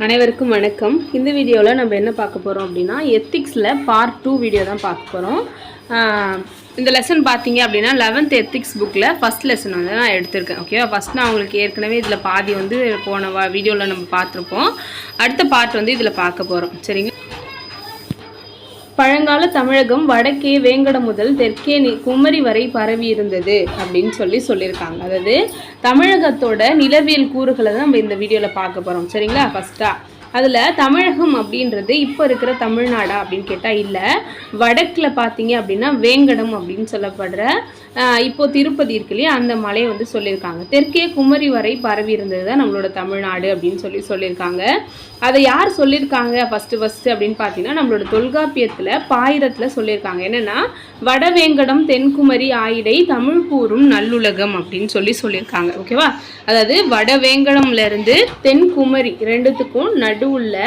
அனைவருக்கும் வணக்கம். இந்த வீடியோவில் நம்ம என்ன பார்க்க போகிறோம் அப்படின்னா எத்திக்ஸில் பார்ட் 2 வீடியோ தான் பார்க்க போகிறோம். இந்த லெசன் பார்த்தீங்க அப்படின்னா 11th எத்திக்ஸ் புக்கில் ஃபஸ்ட் லெசன் வந்து நான் எடுத்திருக்கேன். ஓகேவா? ஃபஸ்ட் நான் உங்களுக்கு ஏற்கனவே இதில் பாதி வந்து போன வீடியோவில் நம்ம பார்த்துருப்போம். அடுத்த பார்ட் வந்து இதில் பார்க்க போகிறோம். சரிங்க. பழங்கால தமிழகம் வடக்கே வேங்கடம் முதல் தெற்கே குமரி வரை பரவி இருந்தது அப்படின்னு சொல்லியிருக்காங்க. அதாவது தமிழகத்தோட நிலவியல் கூறுகளை தான் நம்ம இந்த வீடியோவில் பார்க்க போகிறோம். சரிங்களா? ஃபஸ்ட்டாக அதில் தமிழகம் அப்படின்றது இப்போ இருக்கிற தமிழ்நாடா அப்படின்னு கேட்டால் இல்லை. வடக்கில் பார்த்தீங்க அப்படின்னா வேங்கடம் அப்படின்னு சொல்லப்படுற இப்போது திருப்பதி இருக்கு இல்லையா, அந்த மலையை வந்து சொல்லியிருக்காங்க. தெற்கே குமரி வரை பரவி இருந்தது தான் நம்மளோட தமிழ்நாடு அப்படின்னு சொல்லியிருக்காங்க. அதை யார் சொல்லியிருக்காங்க ஃபஸ்ட்டு அப்படின்னு பார்த்தீங்கன்னா நம்மளோட தொல்காப்பியத்தில் பாயிரத்தில் சொல்லியிருக்காங்க. என்னென்னா வடவேங்கடம் தென்குமரி ஆயிடை தமிழ் கூறும் நல்லுலகம் அப்படின்னு சொல்லியிருக்காங்க. ஓகேவா? அதாவது வடவேங்கடம்லேருந்து தென்குமரி ரெண்டுத்துக்கும் நடுவுள்ள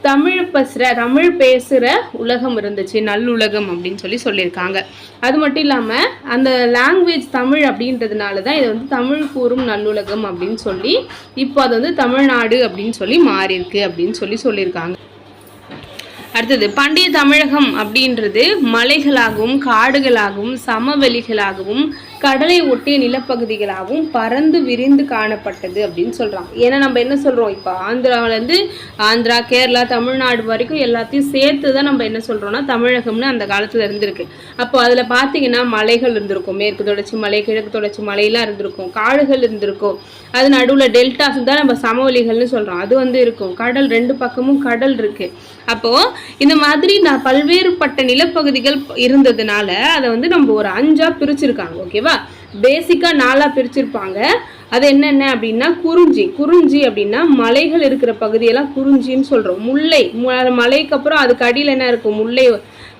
தமிழ் பேசுகிற உலகம் இருந்துச்சு, நல்லுலகம் அப்படின்னு சொல்லியிருக்காங்க. அது மட்டும் இல்லாமல் அந்த லாங்குவேஜ் தமிழ் அப்படின்றதுனால தான் இது வந்து தமிழ் கூறும் நல்லுலகம் அப்படின்னு இப்போ அது வந்து தமிழ்நாடு அப்படின்னு மாறியிருக்கு அப்படின்னு சொல்லியிருக்காங்க. அடுத்தது பண்டைய தமிழகம் அப்படின்றது மலைகளாகவும் காடுகளாகவும் சமவெளிகளாகவும் கடலை ஒட்டிய நிலப்பகுதிகளாகவும் பறந்து விரிந்து காணப்பட்டது அப்படின்னு சொல்கிறாங்க. ஏன்னா நம்ம என்ன சொல்கிறோம், இப்போ ஆந்திராவிலேருந்து ஆந்திரா கேரளா தமிழ்நாடு வரைக்கும் எல்லாத்தையும் சேர்த்து தான் நம்ம என்ன சொல்கிறோம்னா தமிழகம்னு அந்த காலத்தில் இருந்திருக்கு. அப்போ அதில் பார்த்தீங்கன்னா மலைகள் இருந்திருக்கும், மேற்கு தொடர்ச்சி மலை கிழக்கு தொடர்ச்சி மலையெல்லாம் இருந்திருக்கும், காடுகள் இருந்திருக்கும், அது நடுவில் டெல்டாஸ் தான் நம்ம சமவெளிகள்னு சொல்கிறோம், அது வந்து இருக்கும், கடல் ரெண்டு பக்கமும் கடல் இருக்குது. அப்போது இந்த மாதிரி பல்வேறுபட்ட நிலப்பகுதிகள் இருந்ததுனால அதை வந்து நம்ம ஒரு 5ஆ பிரிச்சிருக்காங்க. ஓகேவா? பேசிக்காக 4ஆ பிரிச்சிருப்பாங்க. அது என்னென்ன அப்படின்னா குறிஞ்சி அப்படின்னா மலைகள் இருக்கிற பகுதியெல்லாம் குறிஞ்சின்னு சொல்கிறோம். முல்லை மலைக்கு அப்புறம் அதுக்கு அடியில் என்ன இருக்கும், முல்லை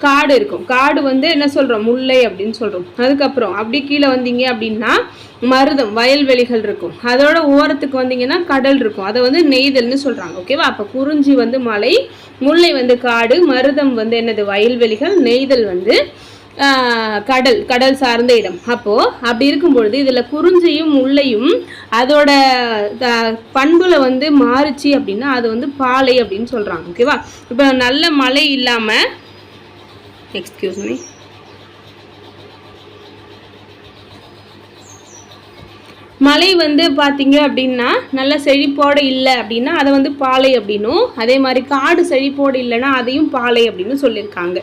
காடு இருக்கும், காடு வந்து என்ன சொல்கிறோம், முல்லை அப்படின்னு சொல்கிறோம். அதுக்கப்புறம் அப்படி கீழே வந்தீங்க அப்படின்னா மருதம் வயல்வெளிகள் இருக்கும், அதோட ஓரத்துக்கு வந்தீங்கன்னா கடல் இருக்கும், அதை வந்து நெய்தல்னு சொல்கிறாங்க. ஓகேவா? அப்போ குறிஞ்சி வந்து மலை, முல்லை வந்து காடு, மருதம் வந்து என்னது வயல்வெளிகள், நெய்தல் வந்து கடல் சார்ந்த இடம். அப்போது அப்படி இருக்கும் பொழுது இதில் குறிஞ்சியும் முல்லையும் அதோட பண்புல வந்து மாறுச்சு அப்படின்னா அது வந்து பாலை அப்படின்னு சொல்கிறாங்க. ஓகேவா? இப்போ நல்ல மழை இல்லாமல் மழை வந்து பார்த்தீங்க அப்படின்னா நல்ல செழிப்போடு இல்லை அப்படின்னா அதை வந்து பாலை அப்படின்னும், அதே மாதிரி காடு செழிப்போடு இல்லைன்னா அதையும் பாலை அப்படின்னு சொல்லியிருக்காங்க.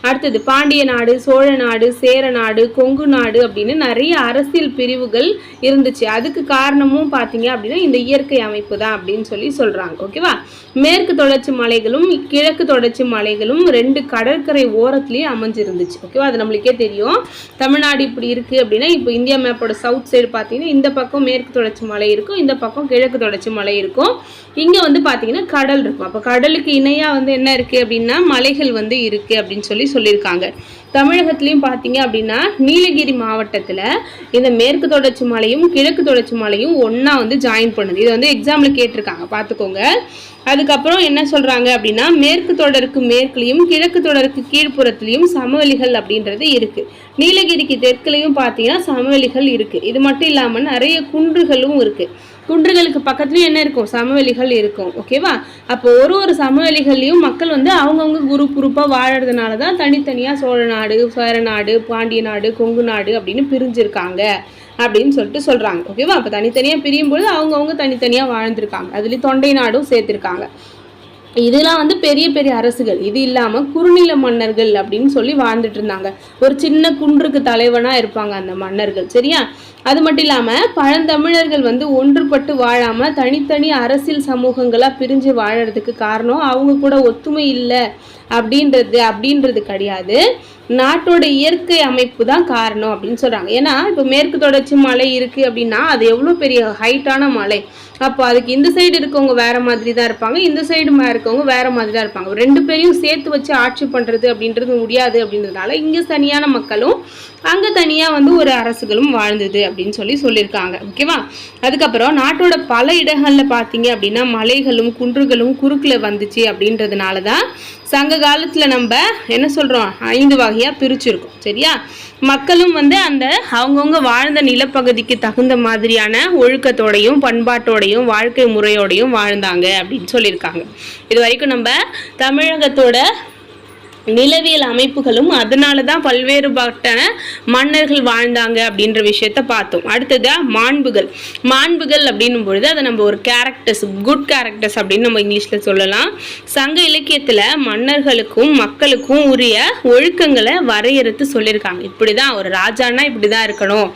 அடுத்தது பாண்டிய நாடு, சோழ நாடு, சேர நாடு, கொங்கு நாடு அப்படின்னு நிறைய அரசியல் பிரிவுகள் இருந்துச்சு. அதுக்கு காரணமும் பார்த்தீங்க அப்படின்னா இந்த இயற்கை அமைப்பு தான் அப்படின்னு சொல்கிறாங்க. ஓகேவா? மேற்கு தொடர்ச்சி மலைகளும் கிழக்கு தொடர்ச்சி மலைகளும் 2 கடற்கரை ஓரத்துலேயும் அமைஞ்சிருந்துச்சு. ஓகேவா? அது நம்மளுக்கே தெரியும். தமிழ்நாடு இப்படி இருக்குது அப்படின்னா இப்போ இந்தியா மேப்போட சவுத் சைடு பார்த்தீங்கன்னா இந்த பக்கம் மேற்கு தொடர்ச்சி மலை இருக்கும், இந்த பக்கம் கிழக்கு தொடர்ச்சி மலை இருக்கும், இங்கே வந்து பார்த்தீங்கன்னா கடல் இருக்கும். அப்போ கடலுக்கு இணையாக வந்து என்ன இருக்குது அப்படின்னா மலைகள் வந்து இருக்குது அப்படின்னு சொல்லியிருக்காங்க. தமிழகத்துலேயும் பார்த்தீங்க அப்படின்னா நீலகிரி மாவட்டத்தில் இந்த மேற்கு தொடர்ச்சி மலையும் கிழக்கு தொடர்ச்சி மலையும் ஒன்றா வந்து ஜாயின் பண்ணுது. இதை வந்து எக்ஸாமில் கேட்டிருக்காங்க, பார்த்துக்கோங்க. அதுக்கப்புறம் என்ன சொல்கிறாங்க அப்படின்னா மேற்கு தொடருக்கு மேற்குலையும் கிழக்கு தொடருக்கு கீழ்ப்புறத்துலையும் சமவெளிகள் அப்படின்றது இருக்குது. நீலகிரிக்கு தெற்குலையும் பார்த்தீங்கன்னா சமவெளிகள் இருக்குது. இது மட்டும் இல்லாமல் நிறைய குன்றுகளும் இருக்குது. குன்றுகளுக்கு பக்கத்துலையும் என்ன இருக்கும், சமவெளிகள் இருக்கும். ஓகேவா? அப்போ ஒரு சமவெளிகள்லையும் மக்கள் வந்து அவங்கவுங்க குரூப்பாக வாழறதுனால தான் தனித்தனியாக சோழ நாடு, சேர நாடு, பாண்டிய நாடு, கொங்கு நாடு அப்படின்னு பிரிஞ்சிருக்காங்க அப்படின்னு சொல்கிறாங்க. ஓகேவா? அப்போ தனித்தனியாக பிரியும் பொழுது அவங்கவுங்க தனித்தனியாக வாழ்ந்துருக்காங்க. அதுலேயும் தொண்டை நாடும் சேர்த்துருக்காங்க. இதெல்லாம் வந்து பெரிய பெரிய அரசுகள். இது இல்லாமல் குறுநில மன்னர்கள் அப்படின்னு வாழ்ந்துட்டு இருந்தாங்க. ஒரு சின்ன குன்றுக்கு தலைவனாக இருப்பாங்க அந்த மன்னர்கள். சரியா? அது மட்டும் இல்லாமல் பழந்தமிழர்கள் வந்து ஒன்றுபட்டு வாழாமல் தனித்தனி அரசியல் சமூகங்களாக பிரிஞ்சு வாழறதுக்கு காரணம் அவங்க கூட ஒத்துமை இல்லை அப்படின்றது கிடையாது, நாட்டோட இயற்கை அமைப்பு தான் காரணம் அப்படின்னு சொல்கிறாங்க. ஏன்னா இப்போ மேற்கு தொடர்ச்சி மலை இருக்குது அப்படின்னா அது எவ்வளோ பெரிய ஹைட்டான மலை. அப்போ அதுக்கு இந்த சைடு இருக்கவங்க வேறு மாதிரி தான் இருப்பாங்க, இந்த சைடு இருக்கவங்க வேறு மாதிரி தான் இருப்பாங்க. 2 பேரையும் சேர்த்து வச்சு ஆட்சி பண்ணுறது அப்படின்றது முடியாது அப்படின்றதுனால இங்கே தனியான மக்களும் அங்கே தனியாக வந்து ஒரு அரசுகளும் வாழ்ந்தது அப்படின்னு சொல்லியிருக்காங்க. ஓகேவா? அதுக்கப்புறம் நாட்டோட பல இடங்களில் பார்த்தீங்க அப்படின்னா மலைகளும் குன்றுகளும் குறுக்கில் வந்துச்சு அப்படின்றதுனால தான் சங்க காலத்தில் நம்ம என்ன சொல்கிறோம் 5 வகையாக பிரிச்சிருக்கோம். சரியா? மக்களும் வந்து அந்த அவங்கவுங்க வாழ்ந்த நிலப்பகுதிக்கு தகுந்த மாதிரியான ஒழுக்கத்தோடையும் பண்பாட்டோடையும் வாழ்க்கை முறையோடையும் வாழ்ந்தாங்க அப்படின்னு சொல்லியிருக்காங்க. இது வரைக்கும் நம்ம தமிழகத்தோட நிலவியல் அமைப்புகளும் அதனால தான் பல்வேறுபட்ட மன்னர்கள் வாழ்ந்தாங்க அப்படின்ற விஷயத்த பார்த்தோம். அடுத்ததா மாண்புகள் அப்படின்னும் பொழுது அதை நம்ம ஒரு கேரக்டர்ஸ், குட் கேரக்டர்ஸ் அப்படின்னு நம்ம இங்கிலீஷில் சொல்லலாம். சங்க இலக்கியத்தில் மன்னர்களுக்கும் மக்களுக்கும் உரிய ஒழுக்கங்களை வரையறுத்து சொல்லியிருக்காங்க. இப்படி தான் ஒரு ராஜான்னா இப்படி தான் இருக்கணும்,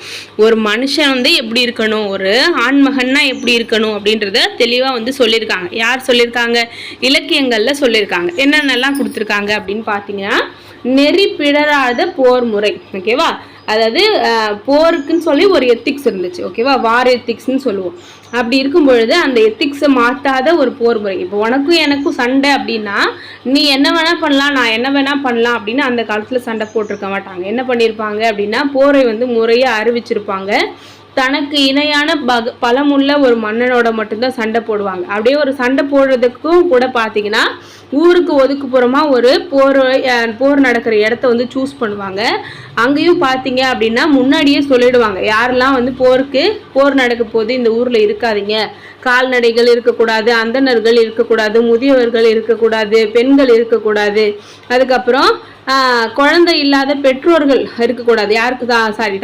ஒரு மனுஷன் வந்து எப்படி இருக்கணும், ஒரு ஆண்மகன்னா எப்படி இருக்கணும் அப்படின்றத தெளிவாக வந்து சொல்லியிருக்காங்க. யார் சொல்லியிருக்காங்க? இலக்கியங்களில் சொல்லியிருக்காங்க. என்னென்னலாம் கொடுத்துருக்காங்க அப்படின்னு பார்த்தீங்கன்னா நெறி பிறராத போர் முறை. ஓகேவா? அதாவது போருக்குன்னு சொல்லி ஒரு எத்திக்ஸ் இருந்துச்சு. ஓகேவா? வார் எத்திக்ஸ்ன்னு சொல்லுவோம். அப்படி இருக்கும் பொழுது அந்த எத்திக்ஸை மாற்றாத ஒரு போர் முறை. இப்போ உனக்கும் எனக்கும் சண்டை அப்படின்னா நீ என்ன வேணா பண்ணலாம், நான் என்ன வேணா பண்ணலாம் அப்படின்னு அந்த காலத்தில் சண்டை போட்டிருக்க மாட்டாங்க. என்ன பண்ணியிருப்பாங்க அப்படின்னா போரை வந்து முறையை அறிவிச்சிருப்பாங்க. தனக்கு இணையான பலமுள்ள ஒரு மன்னனோட மட்டும்தான் சண்டை போடுவாங்க. அப்படியே ஒரு சண்டை போடுறதுக்கும் கூட பார்த்தீங்கன்னா ஊருக்கு ஒதுக்குப்புறமா ஒரு போர் நடக்கிற இடத்த வந்து சூஸ் பண்ணுவாங்க. அங்கேயும் பார்த்தீங்க அப்படின்னா முன்னாடியே சொல்லிடுவாங்க யாரெல்லாம் வந்து போர் நடக்க போது இந்த ஊரில் இருக்காதீங்க, கால்நடைகள் இருக்கக்கூடாது, அந்தணர்கள் இருக்கக்கூடாது, முதியவர்கள் இருக்கக்கூடாது, பெண்கள் இருக்கக்கூடாது, அதுக்கப்புறம் குழந்தை இல்லாத பெற்றோர்கள் இருக்கக்கூடாது,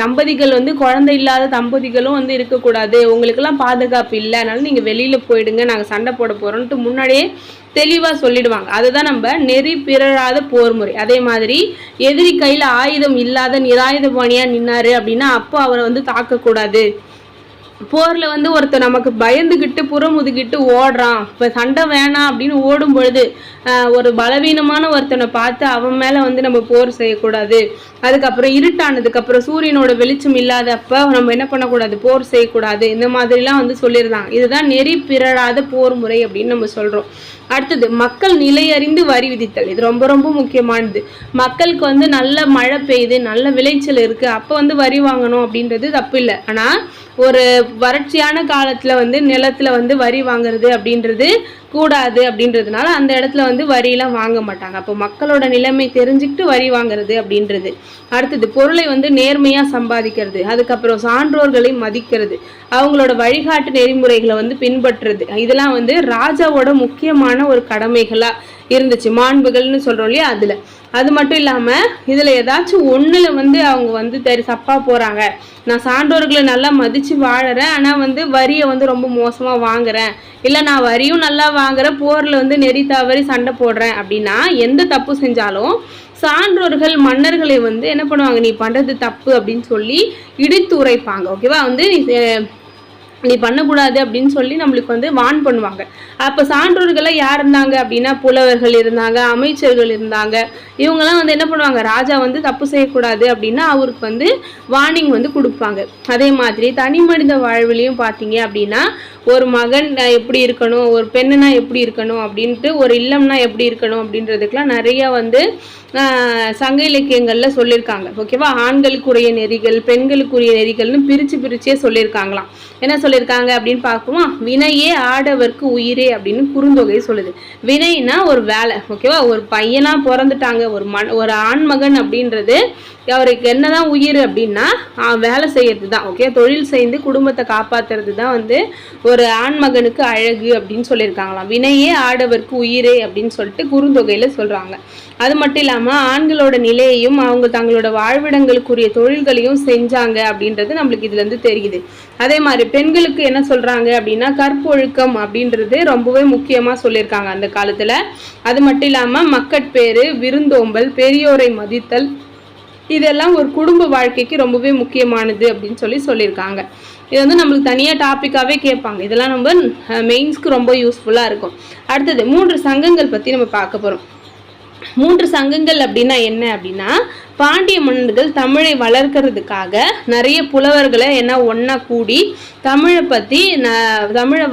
தம்பதிகள் வந்து குழந்தை இல்லாத தம்பதிகளும் வந்து இருக்கக்கூடாது, உங்களுக்கெல்லாம் பாதுகாப்பு இல்லை, அதனால நீங்கள் வெளியில் போயிடுங்க, நாங்கள் சண்டை போட போகிறோன்ட்டு முன்னாடியே தெளிவாக சொல்லிடுவாங்க. அதுதான் நம்ம நெறி பிறழாத போர் முறை. அதே மாதிரி எதிரி கையில் ஆயுதம் இல்லாத நிராயுதபாணியாக நின்னாரு அப்படின்னா அப்போ அவரை வந்து தாக்கக்கூடாது. போரில் வந்து ஒருத்தர் நமக்கு பயந்துக்கிட்டு புறமுதுகிட்டு ஓடுறான், இப்போ சண்டை வேணாம் அப்படின்னு ஓடும் பொழுது ஒரு பலவீனமான ஒருத்தனை பார்த்து அவன் மேலே வந்து நம்ம போர் செய்யக்கூடாது. அதுக்கப்புறம் இருட்டானதுக்கப்புறம் சூரியனோட வெளிச்சம் இல்லாதப்ப நம்ம என்ன பண்ணக்கூடாது, போர் செய்யக்கூடாது. இந்த மாதிரிலாம் வந்து சொல்லியிருந்தாங்க. இதுதான் நெறி பிறழாத போர் முறை அப்படின்னு நம்ம சொல்கிறோம். அடுத்தது மக்கள் நிலையறிந்து வரி விதித்தல். இது ரொம்ப ரொம்ப முக்கியமானது. மக்களுக்கு வந்து நல்ல மழை பெய்யுது, நல்ல விளைச்சல் இருக்குது, அப்போ வந்து வரி வாங்கணும் அப்படின்றது தப்பு இல்லை. ஆனால் ஒரு வறட்சியான காலத்தில் வந்து நிலத்தில் வந்து வரி வாங்குறது அப்படின்றது கூடாது. அப்படின்றதுனால அந்த இடத்துல வந்து வரியெல்லாம் வாங்க மாட்டாங்க. அப்போ மக்களோட நிலைமை தெரிஞ்சுக்கிட்டு வரி வாங்குறது அப்படின்றது. அடுத்தது பொருளை வந்து நேர்மையாக சம்பாதிக்கிறது, அதுக்கப்புறம் சான்றோர்களை மதிக்கிறது, அவங்களோட வழிகாட்டு நெறிமுறைகளை வந்து பின்பற்றுறது. இதெல்லாம் வந்து ராஜாவோட முக்கியமான ஒரு கடமைகளாக இருந்துச்சு. மாண்புகள்னு சொல்கிறோம் இல்லையா, அதில். அது மட்டும் இல்லாமல் இதில் ஏதாச்சும் ஒன்றில் வந்து அவங்க வந்து தப்பாக போகிறாங்க, நான் சான்றோர்களை நல்லா மதித்து வாழறேன் ஆனால் வந்து வரியை வந்து ரொம்ப மோசமாக வாங்குறேன், இல்லை நான் வரியும் நல்லா வாங்குறேன் போரில் வந்து நெறி தவறி சண்டை போடுறேன் அப்படின்னா எந்த தப்பு செஞ்சாலும் சான்றோர்கள் மன்னர்களை வந்து என்ன பண்ணுவாங்க, நீ பண்ணுறது தப்பு அப்படின்னு சொல்லி இடித்து உரைப்பாங்க. ஓகேவா? வந்து நீ பண்ணக்கூடாது அப்படின்னு சொல்லி நம்மளுக்கு வந்து வான் பண்ணுவாங்க. அப்போ சான்றோர்கள்லாம் யார் இருந்தாங்க அப்படின்னா புலவர்கள் இருந்தாங்க, அமைச்சர்கள் இருந்தாங்க. இவங்கெல்லாம் வந்து என்ன பண்ணுவாங்க, ராஜா வந்து தப்பு செய்யக்கூடாது அப்படின்னா அவருக்கு வந்து வார்னிங் வந்து கொடுப்பாங்க. அதே மாதிரி தனி மனித வாழ்விலையும் பார்த்தீங்க அப்படின்னா ஒரு மகன் எப்படி இருக்கணும், ஒரு பெண்ணுனா எப்படி இருக்கணும் அப்படின்ட்டு, ஒரு இல்லம்னா எப்படி இருக்கணும் அப்படின்றதுக்கெலாம் நிறைய வந்து சங்க இலக்கியங்களில் சொல்லியிருக்காங்க. ஓகேவா? ஆண்களுக்குரிய நெறிகள் பெண்களுக்குரிய நெறிகள்னு பிரிச்சே சொல்லியிருக்காங்களாம். என்ன சொல்லியிருக்காங்க அப்படின்னு பார்ப்போமா? வினையே ஆடவர்க்கு உயிரே அப்படின்னு குறுந்தொகை சொல்லுது. வினைனா ஒரு வேலை. ஓகேவா? ஒரு பையனா பிறந்துட்டாங்க, ஒரு ஆண்மகன் அப்படின்றது அவருக்கு என்னதான் உயிர் அப்படின்னா வேலை செய்யறது தான். ஓகே? தொழில் செய்து குடும்பத்தை காப்பாற்றுறது தான் வந்து ஒரு ஆண்மகனுக்கு அழகு அப்படின்னு சொல்லியிருக்காங்களாம். வினையே ஆடவர்க்கு உயிரே அப்படின்னு சொல்லிட்டு குறுந்தொகையில் சொல்கிறாங்க. அது மட்டும் இல்லாமல் ஆண்களோட நிலையையும் அவங்க தங்களோட வாழ்விடங்களுக்குரிய தொழில்களையும் செஞ்சாங்க அப்படின்றது நம்மளுக்கு இதுலேருந்து தெரியுது. அதே மாதிரி பெண்களுக்கு என்ன சொல்கிறாங்க அப்படின்னா கற்பொழுக்கம் அப்படின்றது ரொம்பவே முக்கியமாக சொல்லியிருக்காங்க அந்த காலத்தில். அது மட்டும் இல்லாமல் மக்கட்பேறு, விருந்தோம்பல், பெரியோரை மதித்தல், இதெல்லாம் ஒரு குடும்ப வாழ்க்கைக்கு ரொம்பவே முக்கியமானது அப்படின்னு சொல்லியிருக்காங்க. இது வந்து நம்மளுக்கு தனியாக டாப்பிக்காகவே கேட்பாங்க. இதெல்லாம் நம்ம மெயின்ஸ்க்கு ரொம்ப யூஸ்ஃபுல்லாக இருக்கும். அடுத்தது 3 சங்கங்கள் பற்றி நம்ம பார்க்க போகிறோம். 3 சங்கங்கள் அப்படின்னா என்ன அப்படின்னா, பாண்டிய மன்னர்கள் தமிழை வளர்க்கறதுக்காக நிறைய புலவர்களை ஒன்றா கூடி தமிழை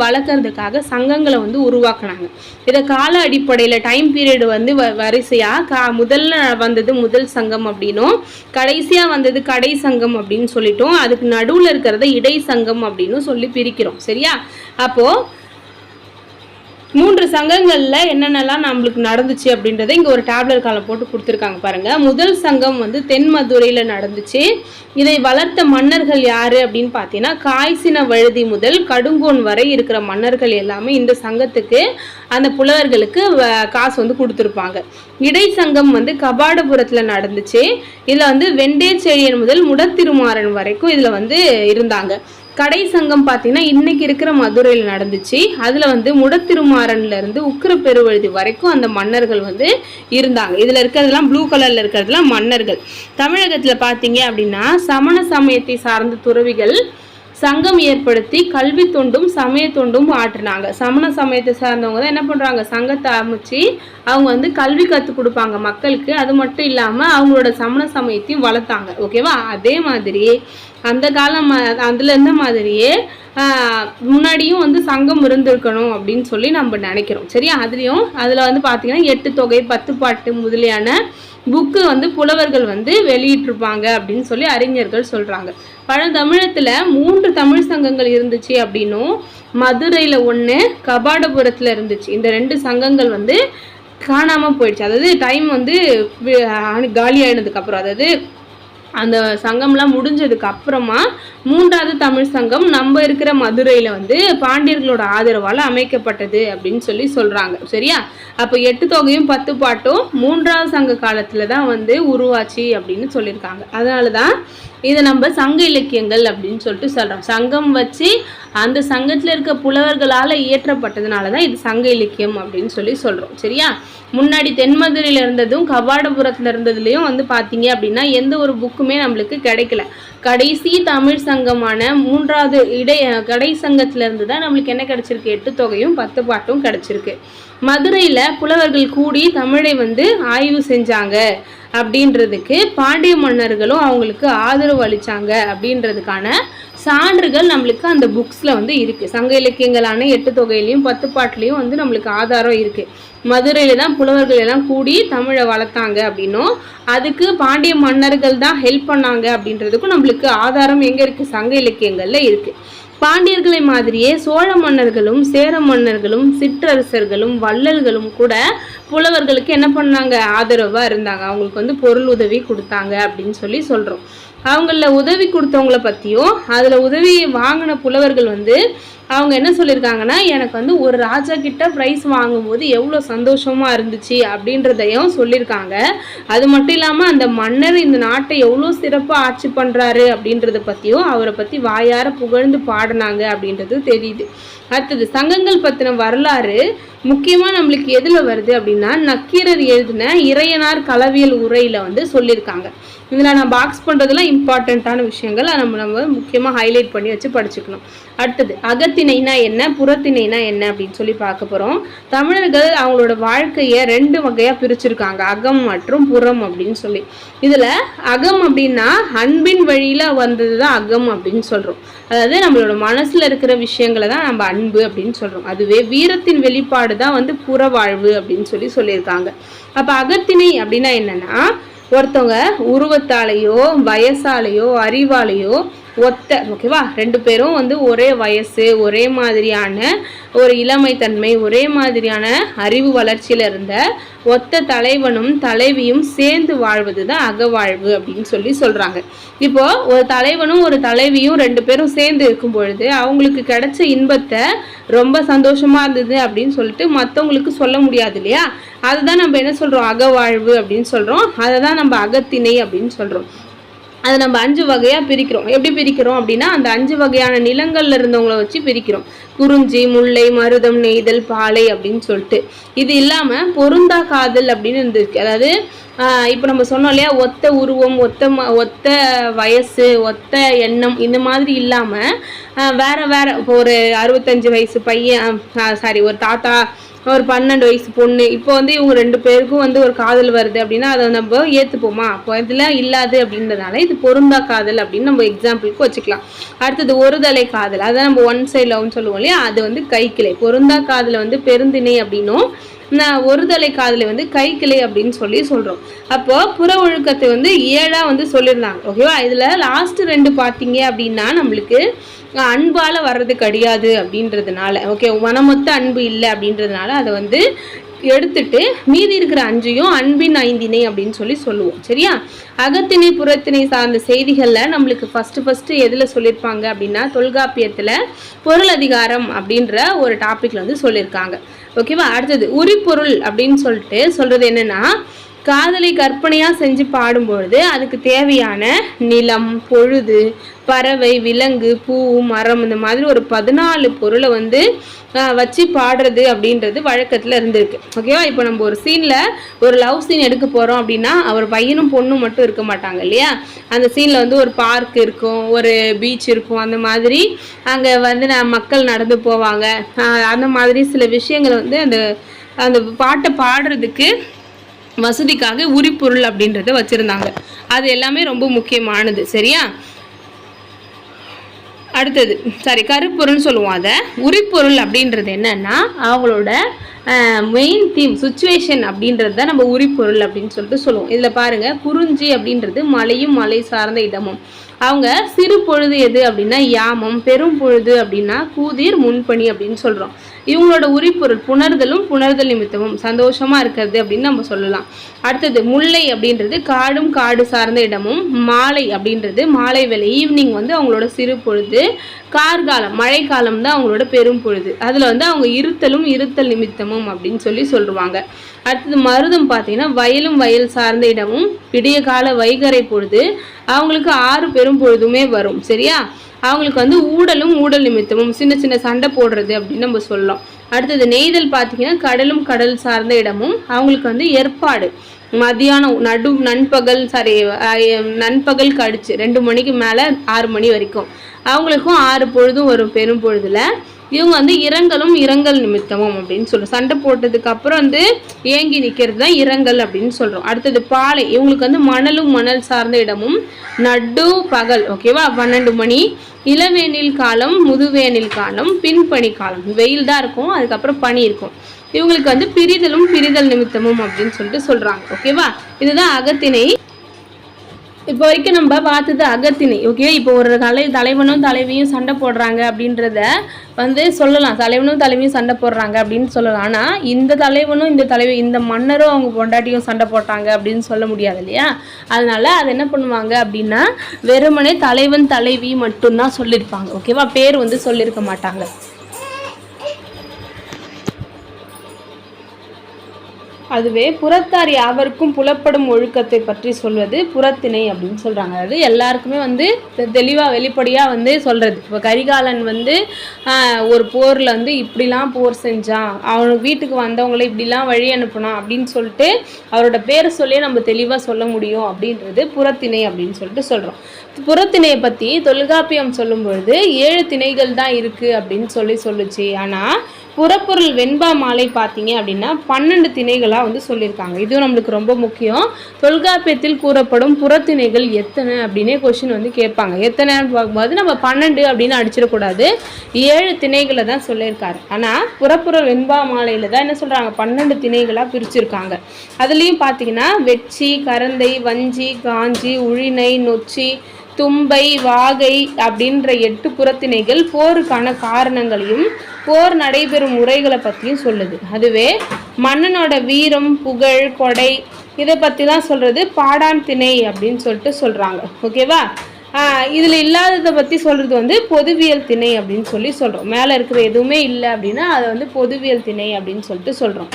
வளர்க்கறதுக்காக சங்கங்களை வந்து உருவாக்குனாங்க. இதை கால அடிப்படையில் டைம் பீரியட் வந்து வரிசையாக முதல்ல வந்தது முதல் சங்கம் அப்படின்னும், கடைசியாக வந்தது கடை சங்கம் அப்படின்னு சொல்லிட்டோம். அதுக்கு நடுவில் இருக்கிறத இடை சங்கம் அப்படின்னு சொல்லி பிரிக்கிறோம். சரியா? அப்போது 3 சங்கங்களில் என்னென்னலாம் நம்மளுக்கு நடந்துச்சு அப்படின்றத இங்கே ஒரு டேப்லெட் காலம் போட்டு கொடுத்துருக்காங்க பாருங்கள். முதல் சங்கம் வந்து தென் மதுரையில் நடந்துச்சு. இதை வளர்த்த மன்னர்கள் யார் அப்படின்னு பார்த்தீங்கன்னா, காய்ச்சின வழுதி முதல் கடுங்கோன் வரை இருக்கிற மன்னர்கள் எல்லாமே இந்த சங்கத்துக்கு அந்த புலவர்களுக்கு காசு வந்து கொடுத்துருப்பாங்க. இடை சங்கம் வந்து கபாடபுரத்தில் நடந்துச்சு. இதில் வந்து வெண்டேச்செழியன் முதல் முடத்திருமாறன் வரைக்கும் இதில் வந்து இருந்தாங்க. கடை சங்கம் பார்த்தீங்கன்னா இன்னைக்கு இருக்கிற மதுரையில் நடந்துச்சு. அதில் வந்து முடத்திருமாறன்ல இருந்து உக்கிர பெருவழுதி வரைக்கும் அந்த மன்னர்கள் வந்து இருந்தாங்க. இதில் இருக்கிறதெல்லாம் ப்ளூ கலரில் இருக்கிறதுலாம் மன்னர்கள். தமிழகத்தில் பார்த்தீங்க அப்படின்னா சமண சமயத்தை சார்ந்த துறவிகள் சங்கம் ஏற்படுத்தி கல்வி தொண்டும் சமய தொண்டும் ஆற்றினாங்க. சமண சமயத்தை சார்ந்தவங்க தான் என்ன பண்ணுறாங்க, சங்கத்தை அமைச்சு அவங்க வந்து கல்வி கற்றுக் கொடுப்பாங்க மக்களுக்கு. அது மட்டும் இல்லாமல் அவங்களோட சமண சமயத்தையும் வளர்த்தாங்க. ஓகேவா? அதே மாதிரி அந்த காலம் அதில் இருந்த மாதிரியே முன்னாடியும் வந்து சங்கம் இருந்திருக்கணும் அப்படின்னு சொல்லி நம்ம நினைக்கிறோம். சரியா? அதில் வந்து பார்த்தீங்கன்னா 8 தொகை 10 பாட்டு முதலியான புக்கு வந்து புலவர்கள் வந்து வெளியிட்டிருப்பாங்க அப்படின்னு சொல்லி அறிஞர்கள் சொல்கிறாங்க. பழந்தமிழத்தில் 3 தமிழ் சங்கங்கள் இருந்துச்சு அப்படின்னும், மதுரையில் 1, கபாடபுரத்தில் இருந்துச்சு. இந்த 2 சங்கங்கள் வந்து காணாமல் போயிடுச்சு. அதாவது டைம் வந்து காலி ஆயினதுக்கப்புறம், அதாவது அந்த சங்கம்லாம் முடிஞ்சதுக்கு அப்புறமா 3வது தமிழ் சங்கம் நம்ம இருக்கிற மதுரையில் வந்து பாண்டியர்களோட ஆதரவால் அமைக்கப்பட்டது அப்படின்னு சொல்லி சொல்கிறாங்க. சரியா? அப்போ 8 தொகையும் 10 பாட்டும் 3வது சங்க காலத்தில் தான் வந்து உருவாச்சு அப்படின்னு சொல்லியிருக்காங்க. அதனால தான் இதை நம்ம சங்க இலக்கியங்கள் அப்படின்னு சொல்லிட்டு சொல்கிறோம். சங்கம் வச்சு அந்த சங்கத்தில் இருக்க புலவர்களால் இயற்றப்பட்டதுனால தான் இது சங்க இலக்கியம் அப்படின்னு சொல்லி சொல்கிறோம். சரியா? முன்னாடி தென்மதுரையில் இருந்ததும் கபாடபுரத்தில் இருந்ததுலேயும் வந்து பார்த்தீங்க அப்படின்னா எந்த ஒரு புக்குமே நம்மளுக்கு கிடைக்கல. கடைசி தமிழ் சங்கமான 3வது கடை சங்கத்துல இருந்து தான் நம்மளுக்கு என்ன கிடைச்சிருக்கு, 8 தொகையும் 10 பாட்டும் கிடைச்சிருக்கு. மதுரையில் புலவர்கள் கூடி தமிழை வந்து ஆய்வு செஞ்சாங்க அப்படின்றதுக்கு பாண்டிய மன்னர்களும் அவங்களுக்கு ஆதரவு அளித்தாங்க அப்படின்றதுக்கான சான்றுகள் நம்மளுக்கு அந்த புக்ஸில் வந்து இருக்குது. சங்க இலக்கியங்களான 8 தொகையிலையும் 10 பாட்டுலேயும் வந்து நம்மளுக்கு ஆதாரம் இருக்குது. மதுரையில் தான் புலவர்கள் எல்லாம் கூடி தமிழை வளர்த்தாங்க அப்படின்னும், அதுக்கு பாண்டிய மன்னர்கள் தான் ஹெல்ப் பண்ணாங்க அப்படின்றதுக்கும் நம்மளுக்கு ஆதாரம் எங்கே இருக்குது, சங்க இலக்கியங்களில் இருக்குது. பாண்டியர்களை மாதிரியே சோழ மன்னர்களும் சேர மன்னர்களும் சிற்றரசர்களும் வள்ளல்களும் கூட புலவர்களுக்கு என்ன பண்ணாங்க, ஆதரவாக இருந்தாங்க. அவங்களுக்கு வந்து பொருள் உதவி கொடுத்தாங்க அப்படின்னு சொல்லி சொல்கிறோம். அவங்கள உதவி கொடுத்தவங்கள பற்றியும் அதில் உதவி வாங்கின புலவர்கள் வந்து அவங்க என்ன சொல்லியிருக்காங்கன்னா, எனக்கு வந்து ஒரு ராஜா கிட்ட ப்ரைஸ் வாங்கும்போது எவ்வளோ சந்தோஷமாக இருந்துச்சு அப்படின்றதையும் சொல்லியிருக்காங்க. அது மட்டும் இல்லாமல் அந்த மன்னர் இந்த நாட்டை எவ்வளோ சிறப்பாக ஆட்சி பண்ணுறாரு அப்படின்றத பற்றியும் அவரை பற்றி வாயார புகழ்ந்து பாடினாங்க அப்படின்றது தெரியுது. அடுத்தது சங்கங்கள் பற்றின வரலாறு முக்கியமாக நம்மளுக்கு எதில் வருது அப்படின்னா, நக்கீரர் எழுதின இறையனார் களவியல் உரையில் வந்து சொல்லியிருக்காங்க. இதில் நான் பாக்ஸ் பண்ணுறதுலாம் இம்பார்ட்டண்ட்டான விஷயங்கள் நம்ம முக்கியமாக ஹைலைட் பண்ணி வச்சு படிச்சுக்கணும். அடுத்தது அகத்திணைனா என்ன, புறத்திணைனா என்ன அப்படின்னு சொல்லி பார்க்க போகிறோம். தமிழர்கள் அவங்களோட வாழ்க்கையை 2 வகையாக பிரிச்சிருக்காங்க, அகம் மற்றும் புறம் அப்படின்னு சொல்லி. இதில் அகம் அப்படின்னா அன்பின் வழியில் வந்தது தான் அகம் அப்படின்னு சொல்கிறோம். அதாவது நம்மளோட மனசில் இருக்கிற விஷயங்களை தான் நம்ம அன்பு அப்படின்னு சொல்கிறோம். அதுவே வீரத்தின் வெளிப்பாடு தான் வந்து புற வாழ்வு அப்படின்னு சொல்லியிருக்காங்க. அப்போ அகத்திணை அப்படின்னா என்னன்னா, ஒருத்தவங்க உருவத்தாலேயோ வயசாலேயோ அறிவாலேயோ ஓகேவா, 2 பேரும் வந்து ஒரே வயசு, ஒரே மாதிரியான ஒரு இளமைத்தன்மை, ஒரே மாதிரியான அறிவு வளர்ச்சியில் இருந்த ஒத்த தலைவனும் தலைவியும் சேர்ந்து வாழ்வது தான் அகவாழ்வு அப்படின்னு சொல்கிறாங்க. இப்போது ஒரு தலைவனும் ஒரு தலைவியும் 2 பேரும் சேர்ந்து இருக்கும் பொழுது அவங்களுக்கு கிடைச்ச இன்பத்தை ரொம்ப சந்தோஷமாக இருந்தது அப்படின்னு சொல்லிட்டு மற்றவங்களுக்கு சொல்ல முடியாது இல்லையா? அதுதான் நம்ம என்ன சொல்கிறோம், அகவாழ்வு அப்படின்னு சொல்கிறோம். அதை தான் நம்ம அகத்திணை அப்படின்னு சொல்கிறோம். அதை நம்ம 5 வகையாக பிரிக்கிறோம். எப்படி பிரிக்கிறோம் அப்படின்னா, அந்த 5 வகையான நிலங்கள்ல இருந்தவங்கள வச்சு பிரிக்கிறோம். குறிஞ்சி, முல்லை, மருதம், நெய்தல், பாலை அப்படின்னு சொல்லிட்டு. இது இல்லாமல் பொருந்தா காதல் அப்படின்னு இருந்திருக்கு. அதாவது இப்போ நம்ம சொன்னோம் இல்லையா, ஒத்த உருவம், ஒத்த வயசு, ஒத்த எண்ணம், இந்த மாதிரி இல்லாமல் வேற இப்போ ஒரு 65 வயசு பையன், ஒரு தாத்தா ஒரு 12 வயசு பொண்ணு, இப்போ வந்து இவங்க 2 பேருக்கும் வந்து ஒரு காதல் வருது அப்படின்னா அதை நம்ம ஏற்றுப்போமா? அப்போ இதெல்லாம் இல்லாது அப்படின்றதுனால இது பொருந்தா காதல் அப்படின்னு நம்ம எக்ஸாம்பிளுக்கு வச்சுக்கலாம். அடுத்தது ஒருதலை காதல், அதான் நம்ம ஒன் சைட் லவ்னு சொல்லுவோம் இல்லையா, அது வந்து கைக்கிளை. பொருந்தா காதலை வந்து பெருந்திணை அப்படின்னும், ஒருதலை காதலை வந்து கைக்கிளை அப்படின்னு சொல்றோம். அப்போ புற ஒழுக்கத்தை வந்து 7ஆ வந்து சொல்லியிருந்தாங்க. ஓகேவா? இதுல லாஸ்ட் 2 பார்த்தீங்க அப்படின்னா நம்மளுக்கு அன்பால வர்றது கிடையாது அப்படின்றதுனால, ஓகே, மனமொத்த அன்பு இல்லை அப்படின்றதுனால அதை வந்து எடுத்துட்டு மீதி இருக்கிற 5ஐயும் அன்பின் 5இணை அப்படின்னு சொல்லுவோம். சரியா? அகத்திணை புறத்திணை சார்ந்த செய்திகள்ல நம்மளுக்கு ஃபர்ஸ்ட் எதுல சொல்லியிருப்பாங்க அப்படின்னா தொல்காப்பியத்துல பொருள் அதிகாரம் அப்படின்ற ஒரு டாபிக்ல வந்து சொல்லியிருக்காங்க. ஓகேவா? அடுத்தது உரிப்பொருள் அப்படின்னு சொல்றது என்னன்னா, காதலை கற்பனையா செஞ்சு பாடும்பொழுது அதுக்கு தேவையான நிலம், பொழுது, பறவை, விலங்கு, பூ, மரம், இந்த மாதிரி ஒரு 14 பொருளை வந்து வச்சு பாடுறது அப்படின்றது வழக்கத்துல இருந்திருக்கு. ஓகேவா? இப்போ நம்ம ஒரு சீன்ல ஒரு லவ் சீன் எடுக்க போறோம் அப்படின்னா அவர் பையனும் பொண்ணும் மட்டும் இருக்க மாட்டாங்க இல்லையா, அந்த சீன்ல வந்து ஒரு பார்க் இருக்கும், ஒரு பீச் இருக்கும், அந்த மாதிரி அங்க வந்து மக்கள் நடந்து போவாங்க. அந்த மாதிரி சில விஷயங்களை வந்து அந்த பாட்டை பாடுறதுக்கு வசதிக்காக உரிப்பொருள் அப்படின்றத வச்சிருந்தாங்க. அது எல்லாமே ரொம்ப முக்கியமானது. சரியா? அடுத்தது கருப்பொருள்னு சொல்லுவோம். அதை உரிப்பொருள் அப்படின்றது என்னன்னா அவங்களோட மெயின் தீம் சுச்சுவேஷன் அப்படின்றது தான் நம்ம உரிப்பொருள் அப்படின்னு சொல்லுவோம். இதில் பாருங்க, குறிஞ்சி அப்படின்றது மலையும் மலை சார்ந்த இடமும், அவங்க சிறு பொழுது எது அப்படின்னா யாமம், பெரும் பொழுது அப்படின்னா கூதிர், முன்பணி அப்படின்னு சொல்கிறோம். இவங்களோட உரிப்பொருள் புணர்தலும் புணர்தல் நிமித்தமும் சந்தோஷமாக இருக்கிறது அப்படின்னு நம்ம சொல்லலாம். அடுத்தது முல்லை அப்படின்றது காடும் காடு சார்ந்த இடமும், மாலை அப்படின்றது மாலை வேலை ஈவினிங் வந்து அவங்களோட சிறு பொழுது, கார்காலம் மழைக்காலம் தான் அவங்களோட பெரும் பொழுது, அதில் வந்து அவங்க இருத்தலும் இருத்தல் நிமித்தமும் அப்படின்னு சொல்லுவாங்க. அடுத்தது மருதம் பார்த்தீங்கன்னா வயலும் வயல் சார்ந்த இடமும், விடிய கால வைகரை பொழுது, அவங்களுக்கு 6 பெரும் பொழுதுமே வரும். சரியா? அவங்களுக்கு வந்து ஊடலும் ஊடல் நிமித்தமும், சின்ன சின்ன சண்டை போடுறது அப்படின்னு நம்ம சொல்லலாம். அடுத்தது நெய்தல் பார்த்தீங்கன்னா கடலும் கடல் சார்ந்த இடமும், அவங்களுக்கு வந்து ஏற்பாடு மதியானம் நண்பகல் கழிச்சு 2 மணிக்கு மேலே 6 மணி வரைக்கும் அவங்களுக்கும் 6 பொழுதும் வரும் பெரும் பொழுதுல. இவங்க வந்து இரங்கல் நிமித்தமும் அப்படின்னு சொல்றோம். சண்டை போட்டதுக்கு அப்புறம் வந்து ஏங்கி நிற்கிறது தான் இரங்கல் அப்படின்னு சொல்றோம். அடுத்தது பாலை, இவங்களுக்கு வந்து மணலும் மணல் சார்ந்த இடமும், நடு பகல், ஓகேவா, 12 மணி, இளவேனில் காலம், முதுவேனில் காலம், பின்பனி காலம், வெயில் தான் இருக்கும், அதுக்கப்புறம் பனி இருக்கும். இவங்களுக்கு வந்து பிரிதல் நிமித்தமும் அப்படின்னு சொல்றாங்க. ஓகேவா? இதுதான் அகத்திணை. இப்போ வரைக்கும் நம்ம பார்த்தது அகத்திணை. ஓகே, இப்போ ஒரு தலைவனும் தலைவியும் சண்டை போடுறாங்க அப்படின்றத வந்து சொல்லலாம், தலைவனும் தலைவியும் சண்டை போடுறாங்க அப்படின்னு சொல்லலாம். ஆனால் இந்த தலைவனும் இந்த தலைவி, இந்த மன்னரும் அவங்க பொண்டாட்டியும் சண்டை போட்டாங்க அப்படின்னு சொல்ல முடியாது இல்லையா? அதனால அது என்ன பண்ணுவாங்க அப்படின்னா வெறுமனே தலைவன் தலைவி மட்டும்தான் சொல்லியிருப்பாங்க. ஓகேவா? பேர் வந்து சொல்லியிருக்க மாட்டாங்க. அதுவே புறத்தார் யாவருக்கும் புலப்படும் ஒழுக்கத்தை பற்றி சொல்வது புறத்திணை அப்படின்னு சொல்கிறாங்க. அதாவது எல்லாருக்குமே வந்து தெளிவாக வெளிப்படையாக வந்து சொல்கிறது. இப்போ கரிகாலன் வந்து ஒரு போரில் வந்து இப்படிலாம் போர் செஞ்சான், அவனுக்கு வீட்டுக்கு வந்தவங்களை இப்படிலாம் வழி அனுப்பினான் அப்படின்னு சொல்லிட்டு அவரோட பேரை சொல்லி நம்ம தெளிவாக சொல்ல முடியும் அப்படின்றது புறத்திணை அப்படின்னு சொல்கிறோம். புறத்திணையை பற்றி தொல்காப்பியம் சொல்லும் பொழுது 7 திணைகள் தான் இருக்குது அப்படின்னு சொல்லுச்சு. ஆனால் புறப்பொருள் வெண்பா மாலை பார்த்தீங்க அப்படின்னா 12 திணைகளாக வந்து சொல்லியிருக்காங்க. இதுவும் நம்மளுக்கு ரொம்ப முக்கியம். தொல்காப்பியத்தில் கூறப்படும் புறத்திணைகள் எத்தனை அப்படின்னே கொஸ்டின் வந்து கேட்பாங்க. எத்தனைன்னு பார்க்கும்போது நம்ம 12 அப்படின்னு அடிச்சிடக்கூடாது, 7 திணைகளை தான் சொல்லியிருக்காரு. ஆனால் புறப்பொருள் வெண்பா மாலையில் தான் என்ன சொல்கிறாங்க, 12 திணைகளாக பிரிச்சிருக்காங்க. அதுலேயும் பார்த்தீங்கன்னா வெச்சி, கரந்தை, வஞ்சி, காஞ்சி, உழினை, நொச்சி, தும்பை, வாகை அப்படின்ற 8 புறத்திணைகள் போருக்கான காரணங்களையும் போர் நடைபெறும் முறைகளை பற்றியும் சொல்லுது. அதுவே மன்னனோட வீரம், புகழ், கொடை இதை பற்றிலாம் சொல்கிறது பாடான் திணை அப்படின்னு சொல்கிறாங்க. ஓகேவா? இதில் இல்லாததை பற்றி சொல்கிறது வந்து பொதுவியல் திணை அப்படின்னு சொல்கிறோம். மேலே இருக்கிற எதுவுமே இல்லை அப்படின்னா அதை வந்து பொதுவியல் திணை அப்படின்னு சொல்கிறோம்.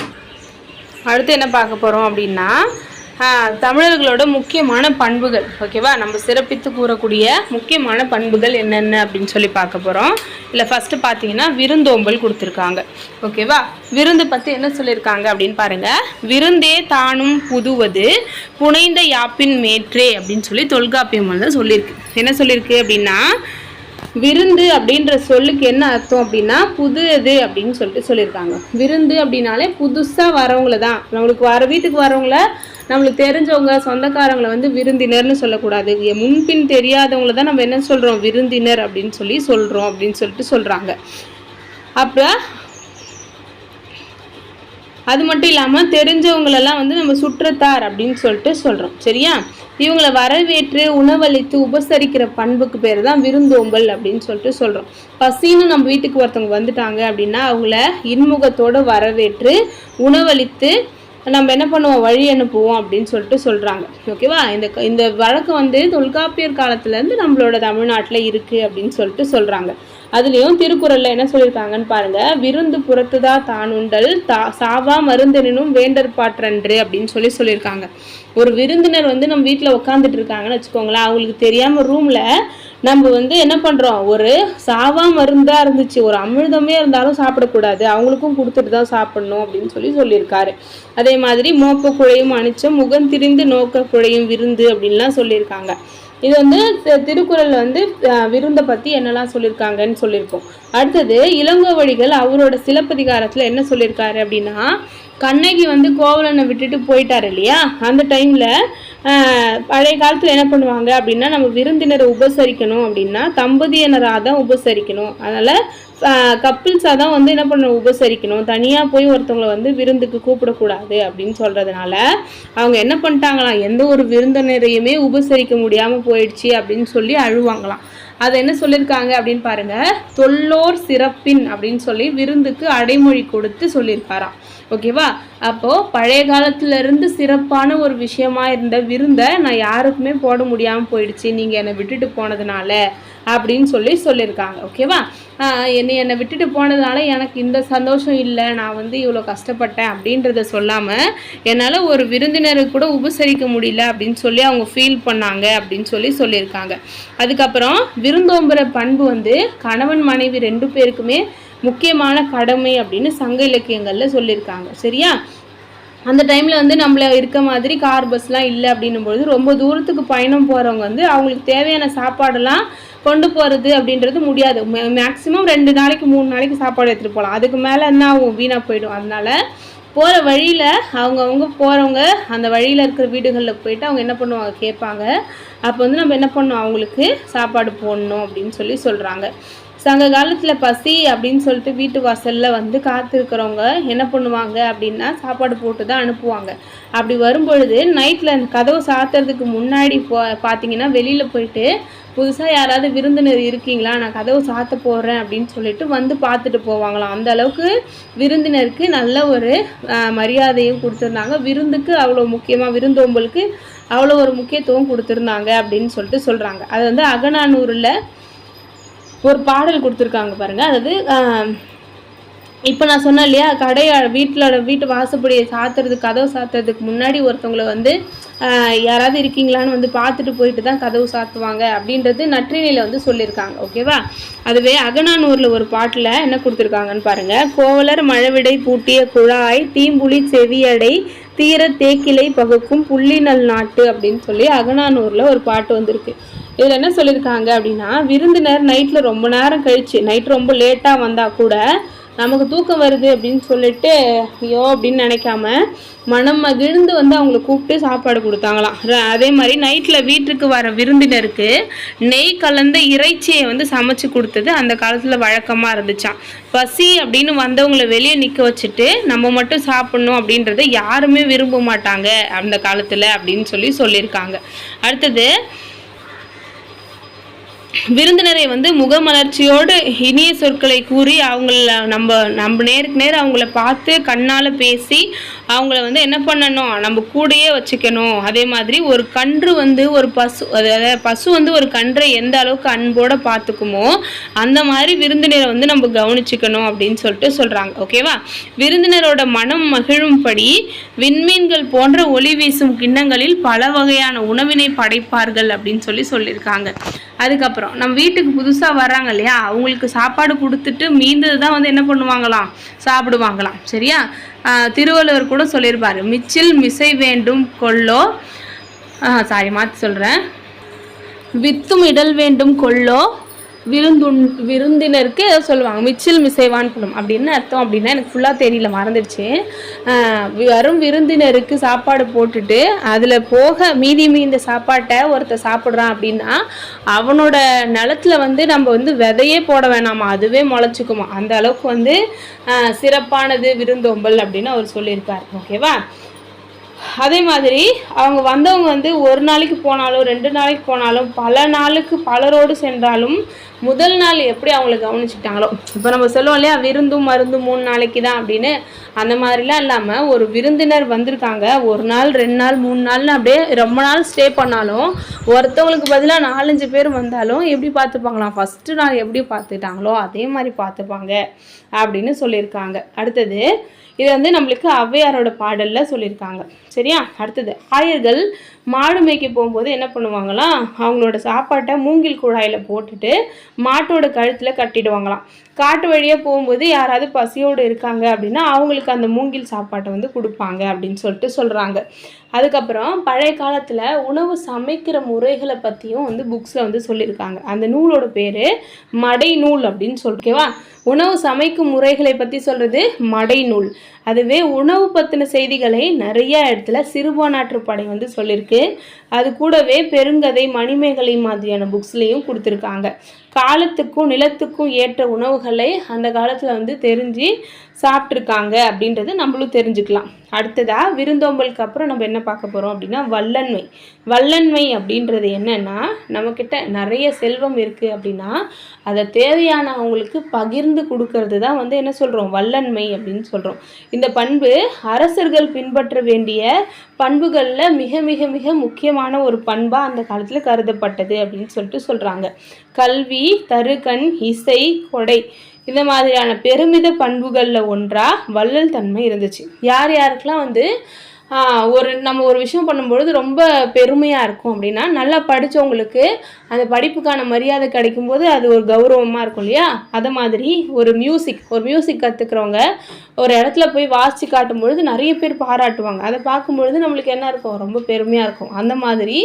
அடுத்து என்ன பார்க்க போகிறோம் அப்படின்னா தமிழர்களோட முக்கியமான பண்புகள். ஓகேவா? நம்ம சிறப்பித்து கூறக்கூடிய முக்கியமான பண்புகள் என்னென்ன அப்படின்னு பார்க்க போகிறோம். இல்லை ஃபஸ்ட்டு பார்த்தீங்கன்னா விருந்தோம்பல் கொடுத்துருக்காங்க. ஓகேவா? விருந்து பற்றி என்ன சொல்லியிருக்காங்க அப்படின்னு பாருங்கள். விருந்தே தானும் புதுவது புனைந்த யாப்பின் மேற்றே அப்படின்னு தொல்காப்பியம் வந்து சொல்லியிருக்கு. என்ன சொல்லியிருக்கு அப்படின்னா விருந்து அப்படின்ற சொல்லுக்கு என்ன அர்த்தம் அப்படின்னா புதுது அப்படின்னு சொல்லிட்டு சொல்லியிருக்காங்க. விருந்து அப்படின்னாலே புதுசாக வரவங்கள தான், நம்மளுக்கு வீட்டுக்கு வரவங்கள, நம்மளுக்கு தெரிஞ்சவங்க சொந்தக்காரங்களை வந்து விருந்தினர்னு சொல்லக்கூடாது. முன்பின் தெரியாதவங்கள தான் நம்ம என்ன சொல்கிறோம், விருந்தினர் அப்படின்னு சொல்கிறோம் அப்படின்னு சொல்லிட்டு சொல்கிறாங்க. அப்போ அது மட்டும் இல்லாமல் தெரிஞ்சவங்களெல்லாம் வந்து நம்ம சுற்றத்தார் அப்படின்னு சொல்லிட்டு சொல்கிறோம். சரியா? இவங்களை வரவேற்று உணவளித்து உபசரிக்கிற பண்புக்கு பேர் தான் விருந்தோம்பல் அப்படின்னு சொல்லிட்டு சொல்கிறோம். பசின்னு நம்ம வீட்டுக்கு ஒருத்தவங்க வந்துட்டாங்க அப்படின்னா அவங்கள இன்முகத்தோடு வரவேற்று உணவளித்து நம்ம என்ன பண்ணுவோம், வழி அனுப்புவோம் அப்படின்னு சொல்லிட்டு சொல்கிறாங்க. ஓகேவா? இந்த வழக்கம் வந்து தொல்காப்பியர் காலத்துலேருந்து நம்மளோட தமிழ்நாட்டில் இருக்குது அப்படின்னு சொல்லிட்டு சொல்கிறாங்க. அதுலேயும் திருக்குறளில் என்ன சொல்லியிருக்காங்கன்னு பாருங்கள். விருந்து புறத்துதா தானுண்டல் சாவா மருந்தெனும் வேண்டற்பாற்றன்று அப்படின்னு சொல்லியிருக்காங்க. ஒரு விருந்தினர் வந்து நம்ம வீட்டில் உட்காந்துட்டு இருக்காங்கன்னு வச்சுக்கோங்களேன், அவங்களுக்கு தெரியாமல் ரூமில் நம்ம வந்து என்ன பண்ணுறோம், ஒரு சாவா மருந்தாக இருந்துச்சு, ஒரு அமிர்தமே இருந்தாலும் சாப்பிடக்கூடாது, அவங்களுக்கும் கொடுத்துட்டு தான் சாப்பிடணும் அப்படின்னு சொல்லியிருக்காரு. அதே மாதிரி மோக்க குழையும் அணிச்சம் முகம் திரிந்து நோக்க குழையும் விருந்து அப்படின்லாம் சொல்லியிருக்காங்க. இது வந்து திருக்குறள் வந்து விருந்தை பற்றி என்னெல்லாம் சொல்லியிருக்காங்கன்னு சொல்லியிருக்கோம். அடுத்தது இளங்கோவடிகள் அவரோட சிலப்பதிகாரத்தில் என்ன சொல்லியிருக்காரு அப்படின்னா, கண்ணகி வந்து கோவலனை விட்டுட்டு போயிட்டார் இல்லையா, அந்த டைமில் பழைய காலத்தில் என்ன பண்ணுவாங்க அப்படின்னா, நம்ம விருந்தினரை உபசரிக்கணும் அப்படின்னா தம்பதியினராக தான் உபசரிக்கணும். அதனால் கப்பிள்ஸாக தான் வந்து என்ன பண்ணணும், உபசரிக்கணும். தனியாக போய் ஒருத்தவங்களை வந்து விருந்துக்கு கூப்பிடக்கூடாது அப்படின்னு சொல்கிறதுனால அவங்க என்ன பண்ணிட்டாங்களாம், எந்த ஒரு விருந்தினரையுமே உபசரிக்க முடியாமல் போயிடுச்சு அப்படின்னு சொல்லி அழுவாங்களாம். அதை என்ன சொல்லியிருக்காங்க அப்படின்னு பாருங்கள். தொல்லோர் சிறப்பின் அப்படின்னு சொல்லி விருந்துக்கு அடைமொழி கொடுத்து சொல்லியிருக்காராம். ஓகேவா? அப்போது பழைய காலத்துலேருந்து சிறப்பான ஒரு விஷயமா இருந்த விருந்தை நான் யாருக்குமே போட முடியாமல் போயிடுச்சு நீங்கள் என்னை விட்டுட்டு போனதுனால அப்படின்னு சொல்லியிருக்காங்க. ஓகேவா? என்னை விட்டுட்டு போனதுனால எனக்கு இந்த சந்தோஷம் இல்லை, நான் வந்து இவ்வளோ கஷ்டப்பட்டேன் அப்படின்றத சொல்லாமல் என்னால் ஒரு விருந்தினருக்கு கூட உபசரிக்க முடியல அப்படின்னு சொல்லி அவங்க ஃபீல் பண்ணாங்க அப்படின்னு சொல்லியிருக்காங்க. அதுக்கப்புறம் விருந்தோம்புற பண்பு வந்து கணவன் மனைவி 2 பேருக்குமே முக்கியமான கடமை அப்படின்னு சங்க இலக்கியங்களில் சொல்லியிருக்காங்க. சரியா? அந்த டைமில் வந்து நம்மள இருக்க மாதிரி கார் பஸ்லாம் இல்லை அப்படின்னும்பொழுது ரொம்ப தூரத்துக்கு பயணம் போகிறவங்க வந்து அவங்களுக்கு தேவையான சாப்பாடெல்லாம் கொண்டு போகிறது அப்படின்றது முடியாது. மேக்ஸிமம் 2 நாளைக்கு 3 நாளைக்கு சாப்பாடு எடுத்துகிட்டு போகலாம், அதுக்கு மேலே என்ன ஆகும், வீணாக போயிடும். அதனால் போகிற வழியில் அவங்கவுங்க போகிறவங்க அந்த வழியில் இருக்கிற வீடுகளில் போயிட்டு அவங்க என்ன பண்ணுவாங்க, கேட்பாங்க. அப்போ வந்து நம்ம என்ன பண்ணணும், அவங்களுக்கு சாப்பாடு போடணும் அப்படின்னு சொல்கிறாங்க. சங்க காலத்தில் பசி அப்படின்னு சொல்லிட்டு வீட்டு வாசலில் வந்து காத்திருக்கிறவங்க என்ன பண்ணுவாங்க அப்படின்னா சாப்பாடு போட்டு தான் அனுப்புவாங்க. அப்படி வரும்பொழுது நைட்டில் அந்த கதவை சாத்துறதுக்கு முன்னாடி பார்த்தீங்கன்னா வெளியில் போயிட்டு புதுசாக யாராவது விருந்தினர் இருக்கீங்களா, நான் கதவை சாத்த போடுறேன் அப்படின்னு சொல்லிட்டு வந்து பார்த்துட்டு போவாங்களாம். அந்த அளவுக்கு விருந்தினருக்கு நல்ல ஒரு மரியாதையும் கொடுத்துருந்தாங்க. விருந்துக்கு அவ்வளோ முக்கியமாக, விருந்தோம்பலுக்கு அவ்வளோ ஒரு முக்கியத்துவம் கொடுத்துருந்தாங்க அப்படின்னு சொல்கிறாங்க. அது வந்து அகநானூரில் ஒரு பாடல் கொடுத்துருக்காங்க பாருங்கள். அதாவது இப்போ நான் சொன்னேன் இல்லையா, வீட்டு வாசப்படியை கதவு சாத்துறதுக்கு முன்னாடி ஒருத்தவங்களை வந்து யாராவது இருக்கீங்களான்னு வந்து பார்த்துட்டு போயிட்டு தான் கதவு சாத்துவாங்க அப்படின்றது நற்றிணையில் வந்து சொல்லியிருக்காங்க. ஓகேவா? அதுவே அகநானூரில் ஒரு பாட்டில் என்ன கொடுத்துருக்காங்கன்னு பாருங்கள். கோவலர் மழவிடை பூட்டிய குழாய் தீம்புலி செவியடை தீர தேக்கிலை பகுக்கும் புள்ளினல் நாட்டு அப்படின்னு சொல்லி அகநானூரில் ஒரு பாட்டு வந்திருக்கு. இதில் என்ன சொல்லியிருக்காங்க அப்படின்னா, விருந்தினர் நைட்டில் ரொம்ப நேரம் கழிச்சு, நைட் ரொம்ப லேட்டாக வந்தால் கூட நமக்கு தூக்கம் வருது அப்படின்னு சொல்லிட்டு ஐயோ அப்படின்னு நினைக்காம மனம் மகிழ்ந்து வந்து அவங்கள கூப்பிட்டு சாப்பாடு கொடுத்தாங்களாம். அதே மாதிரி நைட்டில் வீட்டுக்கு வர விருந்தினருக்கு நெய் கலந்த இறைச்சியை வந்து சமைச்சு கொடுத்தது அந்த காலத்தில் வழக்கமாக இருந்துச்சான். பசி அப்படின்னு வந்தவங்களை வெளியே நிற்க வச்சுட்டு நம்ம மட்டும் சாப்பிட்ணும் அப்படின்றத யாருமே விரும்ப மாட்டாங்க அந்த காலத்தில் அப்படின்னு சொல்லியிருக்காங்க. அடுத்தது விருந்தினரை வந்து முகமலர்ச்சியோடு இனிய சொற்களை கூறி அவங்கள நம்ம நேருக்கு நேர் அவங்கள பார்த்து கண்ணால் பேசி அவங்கள வந்து என்ன பண்ணணும், நம்ம கூடையே வச்சுக்கணும். அதே மாதிரி ஒரு கன்று வந்து ஒரு பசு வந்து ஒரு கன்றை எந்த அளவுக்கு அன்போடு பார்த்துக்குமோ அந்த மாதிரி விருந்தினரை வந்து நம்ம கவனிச்சுக்கணும் அப்படின்னு சொல்கிறாங்க. ஓகேவா? விருந்தினரோட மனம் மகிழும்படி விண்மீன்கள் போன்ற ஒளி வீசும் கிண்ணங்களில் பல வகையான உணவினை படைப்பார்கள் அப்படின்னு சொல்லியிருக்காங்க. அதுக்கப்புறம் நம்ம வீட்டுக்கு புதுசாக வர்றாங்க இல்லையா, அவங்களுக்கு சாப்பாடு கொடுத்துட்டு மீந்தது தான் வந்து என்ன பண்ணுவாங்களாம், சாப்பிடுவாங்களாம். சரியா? திருவள்ளுவர் கூட சொல்லியிருப்பார், மிச்சில் மிசை வேண்டும் கொள்ளோ, மாற்றி சொல்கிறேன், வித்தும் இடல் வேண்டும் கொள்ளோ விருந்தினருக்கு சொல்லுவாங்க மிச்சில் மிசைவான் படும் அப்படின்னு அர்த்தம். அப்படின்னா எனக்கு ஃபுல்லாக தெரியல, மறந்துடுச்சு. வரும் விருந்தினருக்கு சாப்பாடு போட்டுட்டு அதில் போக மீந்த சாப்பாட்டை ஒருத்தர் சாப்பிட்றான் அப்படின்னா அவனோட நிலத்துல வந்து நம்ம வந்து விதையே போட வேணாமா, அதுவே முளைச்சிக்குமா. அந்த அளவுக்கு வந்து சிறப்பானது விருந்தோம்பல் அப்படின்னு அவர் சொல்லியிருக்கார். ஓகேவா? அதே மாதிரி அவங்க வந்தவங்க வந்து ஒரு நாளைக்கு போனாலும் 2 நாளைக்கு போனாலும் பல நாளுக்கு பலரோடு சென்றாலும் முதல் நாள் எப்படி அவங்கள கவனிச்சுக்கிட்டாங்களோ, இப்போ நம்ம சொல்லுவோம் இல்லையா விருந்தும் மருந்தும் 3 நாளைக்கு தான் அப்படின்னு, அந்த மாதிரிலாம் இல்லாமல் ஒரு விருந்தினர் வந்திருக்காங்க 1 நாள் 2 நாள் 3 நாள்னு அப்படியே ரொம்ப நாள் ஸ்டே பண்ணாலும் ஒருத்தவங்களுக்கு பதிலாக 4-5 பேர் வந்தாலும் எப்படி பார்த்துப்பாங்களாம், ஃபஸ்ட்டு நாள் எப்படி பார்த்துக்கிட்டாங்களோ அதே மாதிரி பார்த்துப்பாங்க அப்படின்னு சொல்லியிருக்காங்க. அடுத்தது இது வந்து நம்மளுக்கு ஔவையாரோட பாடலில் சொல்லியிருக்காங்க. சரியா? அடுத்தது ஆயர்கள் மாடு மேய்க்க போகும்போது என்ன பண்ணுவாங்களாம், அவங்களோட சாப்பாட்டை மூங்கில் குழாயில் போட்டுட்டு மாட்டோட கழுத்தில் கட்டிடுவாங்களாம். காட்டு வழியாக போகும்போது யாராவது பசியோடு இருக்காங்க அப்படின்னா அவங்களுக்கு அந்த மூங்கில் சாப்பாட்டை வந்து கொடுப்பாங்க அப்படின்னு சொல்லிட்டு சொல்கிறாங்க. அதுக்கப்புறம் பழைய காலத்தில் உணவு சமைக்கிற முறைகளை பற்றியும் வந்து புக்ஸில் வந்து சொல்லியிருக்காங்க. அந்த நூலோட பேர் மடை நூல் அப்படின்னு சொல்லிருக்கேவா. உணவு சமைக்கும் முறைகளை பற்றி சொல்கிறது மடை நூல். அதுவே உணவு பற்றின செய்திகளை நிறைய இடத்துல சிறுபானாற்றுப்படை வந்து சொல்லியிருக்கு. அது கூடவே பெருங்கதை மணிமேகலை மாதிரியான புக்ஸ்லேயும் கொடுத்துருக்காங்க. காலத்துக்கும் நிலத்துக்கும் ஏற்ற உணவுகளை அந்த காலத்தில் வந்து தெரிஞ்சு சாப்பிட்ருக்காங்க அப்படின்றது நம்மளும் தெரிஞ்சுக்கலாம். அடுத்ததாக விருந்தோம்பலுக்கு அப்புறம் நம்ம என்ன பார்க்க போகிறோம் அப்படின்னா வல்லன்மை. வல்லன்மை அப்படின்றது என்னென்னா, நம்மக்கிட்ட நிறைய செல்வம் இருக்குது அப்படின்னா அதை தேவையான அவங்களுக்கு பகிர்ந்து கொடுக்கறது தான் வந்து என்ன சொல்கிறோம், வல்லன்மை அப்படின்னு சொல்கிறோம். இந்த பண்பு அரசர்கள் பின்பற்ற வேண்டிய பண்புகளில் மிக மிக மிக முக்கியமான ஒரு பண்பாக அந்த காலத்தில் கருதப்பட்டது அப்படின்னு சொல்லிட்டு சொல்கிறாங்க. கல்வி, தருகண், இசை, கொடை இந்த மாதிரியான பெருமித பண்புகளில் ஒன்றாக வள்ளல் தன்மை இருந்துச்சு. யாருக்கெல்லாம் வந்து நம்ம ஒரு விஷயம் பண்ணும்பொழுது ரொம்ப பெருமையாக இருக்கும் அப்படின்னா, நல்லா படித்தவங்களுக்கு அந்த படிப்புக்கான மரியாதை கிடைக்கும்போது அது ஒரு கௌரவமாக இருக்கும் இல்லையா. அதை மாதிரி ஒரு மியூசிக் கற்றுக்கிறவங்க ஒரு இடத்துல போய் வாசித்து காட்டும்பொழுது நிறைய பேர் பாராட்டுவாங்க. அதை பார்க்கும்பொழுது நம்மளுக்கு என்ன இருக்கும், ரொம்ப பெருமையாக இருக்கும். அந்த மாதிரி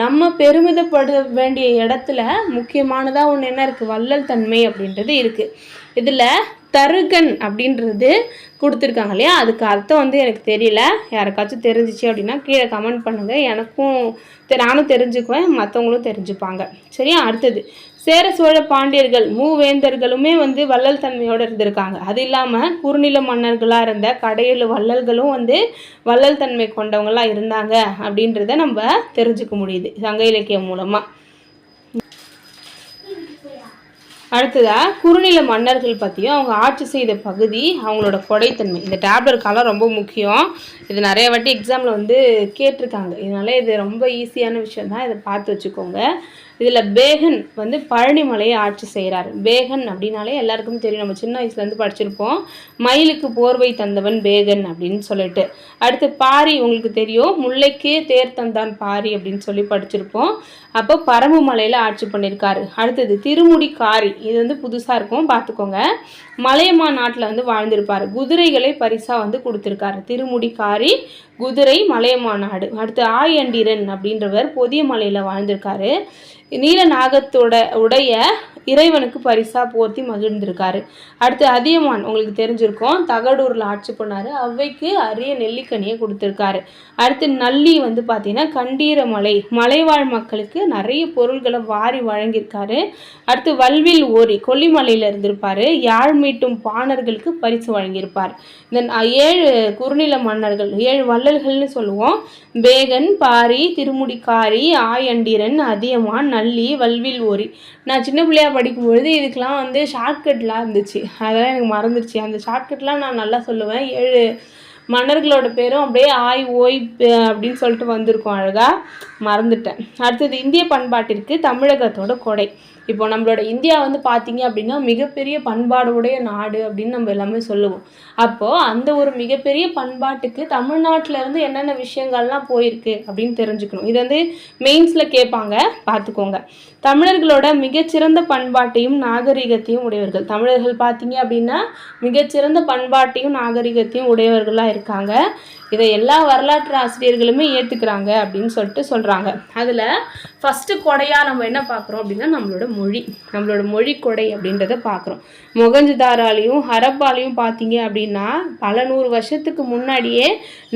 நம்ம பெருமிதப்பட வேண்டிய இடத்துல முக்கியமானதாக ஒன்று என்ன இருக்குது, வள்ளல் தன்மை அப்படின்றது இருக்குது. இதில் தருகன் அப்படின்றது கொடுத்துருக்காங்க இல்லையா, அதுக்கு அர்த்தம் வந்து எனக்கு தெரியல. யாருக்காச்சும் தெரிஞ்சிச்சு அப்படின்னா கீழே கமெண்ட் பண்ணுங்கள். நானும் தெரிஞ்சுக்குவேன், மற்றவங்களும் தெரிஞ்சுப்பாங்க. சரியா? அடுத்தது சேர சோழ பாண்டியர்கள் மூவேந்தர்களுமே வந்து வள்ளல் தன்மையோடு இருந்திருக்காங்க. அது இல்லாமல் குறுநில மன்னர்களாக இருந்த கடையெழு வள்ளல்களும் வந்து வள்ளல் தன்மை கொண்டவங்களாக இருந்தாங்க அப்படின்றத நம்ம தெரிஞ்சுக்க முடியுது சங்க இலக்கியம் மூலமாக. அடுத்ததாக குறுநில மன்னர்கள் பற்றியும் அவங்க ஆட்சி செய்த பகுதி, அவங்களோட கொடைத்தன்மை. இந்த டேப்லெட் காலம் ரொம்ப முக்கியம். இது நிறைய வாட்டி எக்ஸாமில் வந்து கேட்டிருக்காங்க. இதனால இது ரொம்ப ஈஸியான விஷயம் தான், இதை பார்த்து வச்சுக்கோங்க. இதில் பேகன் வந்து பழனி மலையை ஆட்சி செய்கிறார். பேகன் அப்படின்னாலே எல்லாருக்கும் தெரியும், நம்ம சின்ன வயசுலேருந்து படிச்சிருப்போம். மயிலுக்கு போர்வை தந்தவன் பேகன் அப்படின்னு சொல்லிட்டு. அடுத்து பாரி, உங்களுக்கு தெரியும், முல்லைக்கே தேர் தந்தான் பாரி அப்படின்னு சொல்லி படிச்சிருப்போம். அப்போ பரம்பு மலையில் ஆட்சி பண்ணியிருக்காரு. அடுத்தது திருமுடிக்காரி, இது வந்து புதுசாக இருக்கும், பார்த்துக்கோங்க. மலையமா நாட்டில் வந்து வாழ்ந்திருப்பார். குதிரைகளை பரிசாக வந்து கொடுத்துருக்காரு. திருமுடிக்காரி, குதிரை, மலையமா நாடு. அடுத்து ஆயண்டிரன் அப்படின்றவர் பொதிய மலையில் வாழ்ந்திருக்காரு. நீல நாகத்தோட உடைய இறைவனுக்கு பரிசா போர்த்தி மகிழ்ந்திருக்காரு. அடுத்து அதியமான், உங்களுக்கு தெரிஞ்சிருக்கும், தகடூரில் ஆட்சி பண்ணார். அவ்வைக்கு அரிய நெல்லிக்கனியை கொடுத்துருக்காரு. அடுத்து நல்லி வந்து பார்த்தீங்கன்னா கண்டீரமலை, மலைவாழ் மக்களுக்கு நிறைய பொருள்களை வாரி வழங்கியிருக்காரு. அடுத்து வல்வில் ஓரி, கொல்லிமலையில் இருந்திருப்பார். யாழ் மீட்டும் பாணர்களுக்கு பரிசு வழங்கியிருப்பார். இந்த 7 குறுநில மன்னர்கள், 7 வள்ளல்கள்னு சொல்லுவோம். பேகன், பாரி, திருமுடிக்காரி, ஆயண்டிரன், அதியமான், நல்லி, வல்வில் ஓரி. நான் சின்ன பிள்ளையா படிக்கும்பொழுது இதுக்கெலாம் வந்து ஷார்ட்கட்லாம் இருந்துச்சு, அதெல்லாம் எனக்கு மறந்துடுச்சு. அந்த ஷார்ட்கட்லாம் நான் நல்லா சொல்லுவேன். 7 மன்னர்களோட பேரும் அப்படியே ஆய் ஓய் அப்படின்னு சொல்லிட்டு வந்திருக்கும், அழகாக மறந்துட்டேன். அடுத்தது இந்திய பண்பாட்டிற்கு தமிழகத்தோட கொடை. இப்போ நம்மளோட இந்தியா வந்து பார்த்தீங்க அப்படின்னா மிகப்பெரிய பண்பாடுடைய நாடு அப்படின்னு நம்ம எல்லாமே சொல்லுவோம். அப்போது அந்த ஒரு மிகப்பெரிய பண்பாட்டுக்கு தமிழ்நாட்டிலேருந்து என்னென்ன விஷயங்கள்லாம் போயிருக்கு அப்படின்னு தெரிஞ்சுக்கணும். இது வந்து மெயின்ஸில் கேட்பாங்க, பார்த்துக்கோங்க. தமிழர்களோட மிகச்சிறந்த பண்பாட்டையும் நாகரிகத்தையும் உடையவர்கள். தமிழர்கள் பார்த்தீங்க அப்படின்னா மிகச்சிறந்த பண்பாட்டையும் நாகரிகத்தையும் உடையவர்களாக இருக்காங்க. இதை எல்லா வரலாற்று ஆசிரியர்களுமே ஏற்றுக்கிறாங்க அப்படின்னு சொல்லிட்டு சொல்கிறாங்க. அதில் ஃபஸ்ட்டு கொடையாக நம்ம என்ன பார்க்குறோம் அப்படின்னா நம்மளோட மொழி கொடை அப்படின்றத பார்க்குறோம். மொகஞ்சதாராலையும் ஹரப்பாலையும் பார்த்தீங்க அப்படின்னா பல 100 வருஷத்துக்கு முன்னாடியே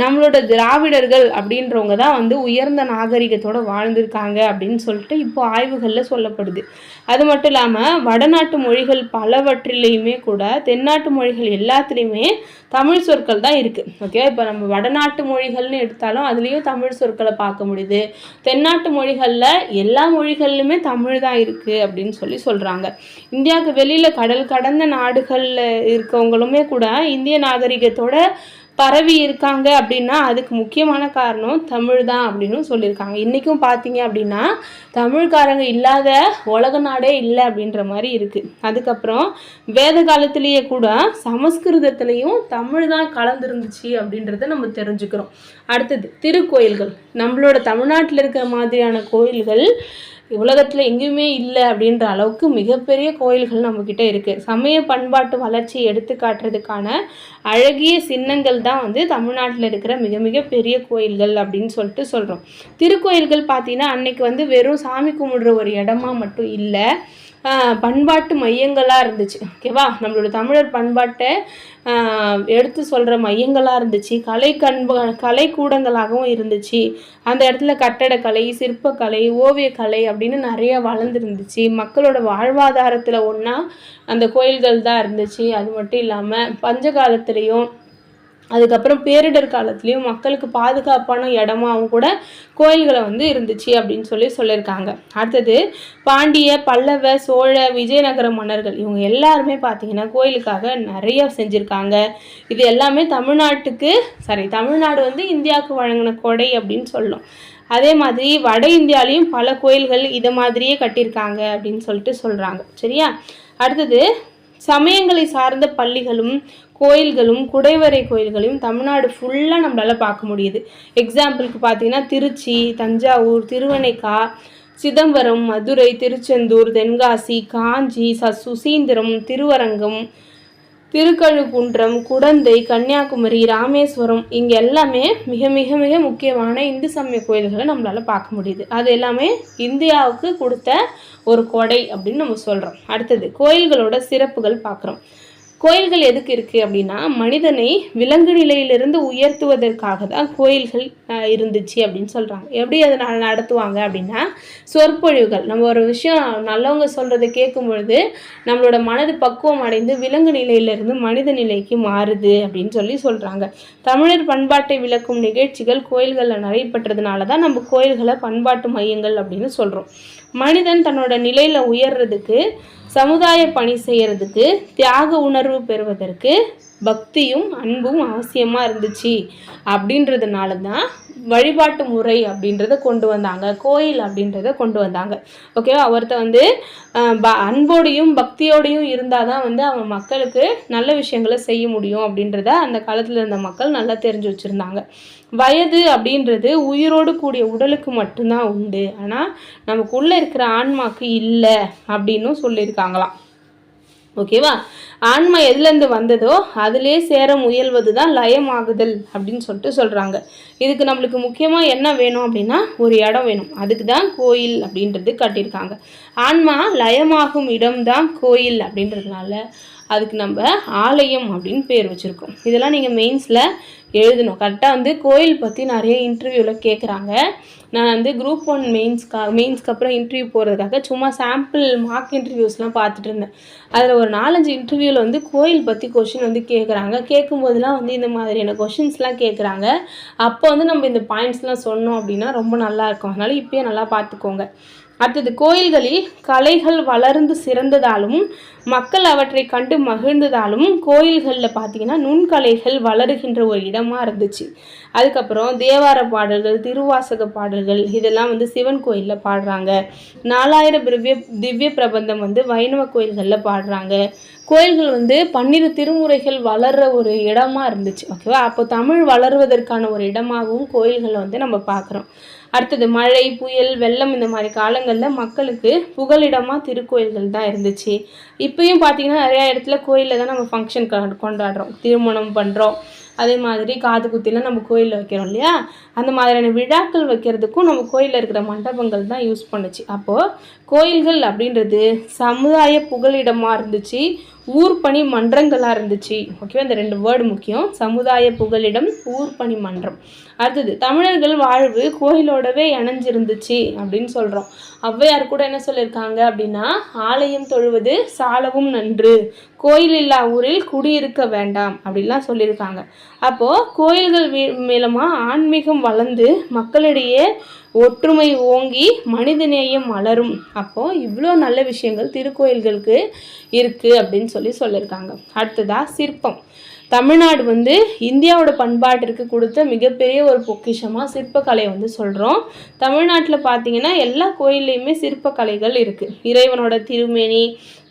நம்மளோட திராவிடர்கள் அப்படின்றவங்க தான் வந்து உயர்ந்த நாகரிகத்தோடு வாழ்ந்திருக்காங்க அப்படின்னு சொல்லிட்டு இப்போ ஆய்வுகளில் சொல்லப்படுது. அது மட்டும் இல்லாமல் வடநாட்டு மொழிகள் பலவற்றிலையுமே கூட தென்னாட்டு மொழிகள் எல்லாத்துலேயுமே தமிழ் சொற்கள் தான் இருக்குது. ஓகே, இப்போ நம்ம வடநாட்டு மொழிகள்னு எடுத்தாலும் அதுலேயும் தமிழ் சொற்களை பார்க்க முடியுது. தென்னாட்டு மொழிகளில் எல்லா மொழிகள்லையுமே தமிழ் தான் இருக்குது அப்படின்னு சொல்கிறாங்க. இந்தியாவுக்கு வெளியில் கடல் கடந்த நாடுகளில் இருக்கவங்களுமே கூட இந்திய நாகரிகத்தோட பரவி இருக்காங்க அப்படின்னா அதுக்கு முக்கியமான காரணம் தமிழ் தான் அப்படின்னு சொல்லியிருக்காங்க. இன்றைக்கும் பார்த்தீங்க அப்படின்னா தமிழ்காரங்க இல்லாத உலக நாடே இல்லை அப்படின்ற மாதிரி இருக்குது. அதுக்கப்புறம் வேத காலத்திலேயே கூட சமஸ்கிருதத்துலேயும் தமிழ் தான் கலந்துருந்துச்சு அப்படின்றத நம்ம தெரிஞ்சுக்கிறோம். அடுத்தது திருக்கோயில்கள். நம்மளோட தமிழ்நாட்டில் இருக்கிற மாதிரியான கோயில்கள் உலகத்தில் எங்கேயுமே இல்லை அப்படின்ற அளவுக்கு மிகப்பெரிய கோயில்கள் நம்மக்கிட்ட இருக்குது. சமய பண்பாட்டு வளர்ச்சியை எடுத்து காட்டுறதுக்கான அழகிய சின்னங்கள் தான் வந்து தமிழ்நாட்டில் இருக்கிற மிக மிக பெரிய கோயில்கள் அப்படின்னு சொல்லிட்டு சொல்கிறோம். திருக்கோயில்கள் பார்த்தீங்கன்னா அன்னைக்கு வந்து வெறும் சாமி கும்பிடுற ஒரு இடமா மட்டும் இல்லை, பண்பாட்டு மையங்களாக இருந்துச்சு. ஓகேவா, நம்மளோட தமிழர் பண்பாட்டை எடுத்து சொல்கிற மையங்களாக இருந்துச்சு. கலை கூடங்களாகவும் இருந்துச்சு. அந்த இடத்துல கட்டடக்கலை, சிற்பக்கலை, ஓவியக்கலை அப்படின்னு நிறைய வளர்ந்துருந்துச்சு. மக்களோட வாழ்வாதாரத்தில் ஒன்றா அந்த கோயில்கள் தான் இருந்துச்சு. அது மட்டும் இல்லாமல் பஞ்ச காலத்துலேயும் அதுக்கப்புறம் பேரிடர் காலத்துலேயும் மக்களுக்கு பாதுகாப்பான இடமாவும் கூட கோயில்களை வந்து இருந்துச்சு அப்படின்னு சொல்லியிருக்காங்க. அடுத்தது பாண்டிய, பல்லவ, சோழ, விஜயநகர மன்னர்கள் இவங்க எல்லாருமே பார்த்தீங்கன்னா கோயிலுக்காக நிறைய செஞ்சுருக்காங்க. இது எல்லாமே தமிழ்நாடு வந்து இந்தியாவுக்கு வழங்கின கொடை அப்படின்னு சொல்லணும். அதே மாதிரி வட இந்தியாலையும் பல கோயில்கள் இதை மாதிரியே கட்டியிருக்காங்க அப்படின்னு சொல்லிட்டு சொல்கிறாங்க. சரியா, அடுத்தது சமயங்களை சார்ந்த பள்ளிகளும் கோயில்களும் குடைவரை கோயில்களையும் தமிழ்நாடு ஃபுல்லாக நம்மளால் பார்க்க முடியுது. எக்ஸாம்பிளுக்கு பார்த்தீங்கன்னா திருச்சி, தஞ்சாவூர், திருவனைக்கா, சிதம்பரம், மதுரை, திருச்செந்தூர், தென்காசி, காஞ்சி, சுசீந்திரம், திருவரங்கம், திருக்கழுக்குன்றம், குடந்தை, கன்னியாகுமரி, ராமேஸ்வரம் இங்கே எல்லாமே மிக மிக மிக முக்கியமான இந்து சமய கோயில்களை நம்மளால் பார்க்க முடியுது. அது எல்லாமே இந்தியாவுக்கு கொடுத்த ஒரு கொடை அப்படின்னு நம்ம சொல்கிறோம். அடுத்தது கோயில்களோட சிறப்புகள் பார்க்குறோம். கோயில்கள் எதுக்கு இருக்குது அப்படின்னா மனிதனை விலங்கு நிலையிலிருந்து உயர்த்துவதற்காக தான் கோயில்கள் இருந்துச்சு அப்படின்னு சொல்கிறாங்க. எப்படி அதை நடத்துவாங்க அப்படின்னா சொற்பொழிவுகள். நம்ம ஒரு விஷயம் நல்லவங்க சொல்கிறத கேட்கும் பொழுது நம்மளோட மனது பக்குவம் அடைந்து விலங்கு நிலையிலிருந்து மனித நிலைக்கு மாறுது அப்படின்னு சொல்கிறாங்க. தமிழர் பண்பாட்டை விளக்கும் நிகழ்ச்சிகள் கோயில்களில் நடைபெற்றதுனால தான் நம்ம கோயில்களை பண்பாட்டு மையங்கள் அப்படின்னு சொல்கிறோம். மனிதன் தன்னோட நிலையில் உயர்றதுக்கு, சமுதாய பணி செய்கிறதுக்கு, தியாக உணர்வு பெறுவதற்கு பக்தியும் அன்பும் அவசியமாக இருந்துச்சு அப்படின்றதுனால தான் வழிபாட்டு முறை அப்படின்றத கொண்டு வந்தாங்க, கோயில் அப்படின்றத கொண்டு வந்தாங்க. ஓகேவா, ஒருத்தர் வந்து அன்போடையும் பக்தியோடையும் இருந்தால் தான் வந்து அவன் மக்களுக்கு நல்ல விஷயங்களை செய்ய முடியும் அப்படின்றத அந்த காலத்தில் இருந்த மக்கள் நல்லா தெரிஞ்சு வச்சுருந்தாங்க. வயது அப்படின்றது உயிரோடு கூடிய உடலுக்கு மட்டும்தான் உண்டு, ஆனால் நமக்குள்ளே இருக்கிற ஆன்மாக்கு இல்லை அப்படின்னு சொல்லியிருக்காங்களாம். ஓகேவா, ஆன்மா எதுலேருந்து வந்ததோ அதிலே சேர முயல்வது தான் லயமாகுதல் அப்படின்னு சொல்கிறாங்க. இதுக்கு நம்மளுக்கு முக்கியமாக என்ன வேணும் அப்படின்னா ஒரு இடம் வேணும். அதுக்கு தான் கோயில் அப்படின்றது கட்டியிருக்காங்க. ஆன்மா லயமாகும் இடம்தான் கோயில் அப்படின்றதுனால அதுக்கு நம்ம ஆலயம் அப்படின்னு பேர் வச்சுருக்கோம். இதெல்லாம் நீங்கள் மெயின்ஸில் எழுதணும். கரெக்டாக வந்து கோயில் பற்றி நிறைய இன்டர்வியூவில் கேட்குறாங்க. நான் வந்து குரூப் 1 மெயின்ஸ்க்கு அப்புறம் இன்டர்வியூ போகிறதுக்காக சும்மா சாம்பிள் மார்க் இன்டர்வியூஸ்லாம் பார்த்துட்டு இருந்தேன். அதில் ஒரு 4-5 இன்டர்வியூவில் வந்து கோயில் பற்றி கொஷின் வந்து கேட்குறாங்க. கேட்கும்போதெல்லாம் வந்து இந்த மாதிரியான கொஷின்ஸ்லாம் கேட்குறாங்க. அப்போ வந்து நம்ம இந்த பாயிண்ட்ஸ்லாம் சொன்னோம் அப்படின்னா ரொம்ப நல்லாயிருக்கும். அதனால் இப்போயே நல்லா பார்த்துக்கோங்க. அடுத்தது கோயில்களில் கலைகள் வளர்ந்து சிறந்ததாலும் மக்கள் அவற்றை கண்டு மகிழ்ந்ததாலும் கோயில்களில் பார்த்தீங்கன்னா நுண்கலைகள் வளருகின்ற ஒரு இடமாக இருந்துச்சு. அதுக்கப்புறம் தேவார பாடல்கள், திருவாசக பாடல்கள் இதெல்லாம் வந்து சிவன் கோயிலில் பாடுறாங்க. 4000 திவ்ய பிரபந்தம் வந்து வைணவ கோயில்களில் பாடுறாங்க. கோயில்கள் வந்து 12 திருமுறைகள் வளர்கிற ஒரு இடமா இருந்துச்சு. ஓகேவா, அப்போ தமிழ் வளருவதற்கான ஒரு இடமாகவும் கோயில்களை வந்து நம்ம பார்க்குறோம். அடுத்தது மழை, புயல், வெள்ளம் இந்த மாதிரி காலங்களில் மக்களுக்கு புகலிடமாக திருக்கோயில்கள் தான் இருந்துச்சு. இப்பயும் பார்த்தீங்கன்னா நிறையா இடத்துல கோயிலில் தான் நம்ம ஃபங்க்ஷன் கொண்டாடுறோம், திருமணம் பண்ணுறோம். அதே மாதிரி காது குத்திலாம் நம்ம கோயிலில் வைக்கிறோம் இல்லையா, அந்த மாதிரியான விழாக்கள் வைக்கிறதுக்கும் நம்ம கோயிலில் இருக்கிற மண்டபங்கள் தான் யூஸ் பண்ணுச்சு. அப்போது கோயில்கள் அப்படின்றது சமுதாய புகலிடமாக இருந்துச்சு, ஊர் பணி மன்றங்களாக இருந்துச்சு. ஓகேவா, இந்த 2 வேர்டு முக்கியம், சமுதாய புகலிடம், ஊர் பணி மன்றம். அடுத்தது தமிழர்கள் வாழ்வு கோயிலோடவே இணைஞ்சிருந்துச்சு அப்படின்னு சொல்கிறோம். ஔவையார் கூட என்ன சொல்லியிருக்காங்க அப்படின்னா, ஆலயம் தொழுவது சாலவும் நன்று, கோயில் இல்லா ஊரில் குடியிருக்க வேண்டாம் அப்படின்லாம் சொல்லியிருக்காங்க. அப்போது கோயில்கள் மூலமாக ஆன்மீகம் வளர்ந்து மக்களிடையே ஒற்றுமை ஓங்கி மனிதநேயம் மலரும். அப்போது இவ்வளோ நல்ல விஷயங்கள் திருக்கோயில்களுக்கு இருக்குது அப்படின்னு சொல்லியிருக்காங்க. அடுத்ததாக சிற்பம். தமிழ்நாடு வந்து இந்தியாவோட பண்பாட்டிற்கு கொடுத்த மிகப்பெரிய ஒரு பொக்கிஷமாக சிற்பக்கலை வந்து சொல்கிறோம். தமிழ்நாட்டில் பார்த்திங்கன்னா எல்லா கோயில்லையுமே சிற்பக்கலைகள் இருக்குது. இறைவனோட திருமேனி,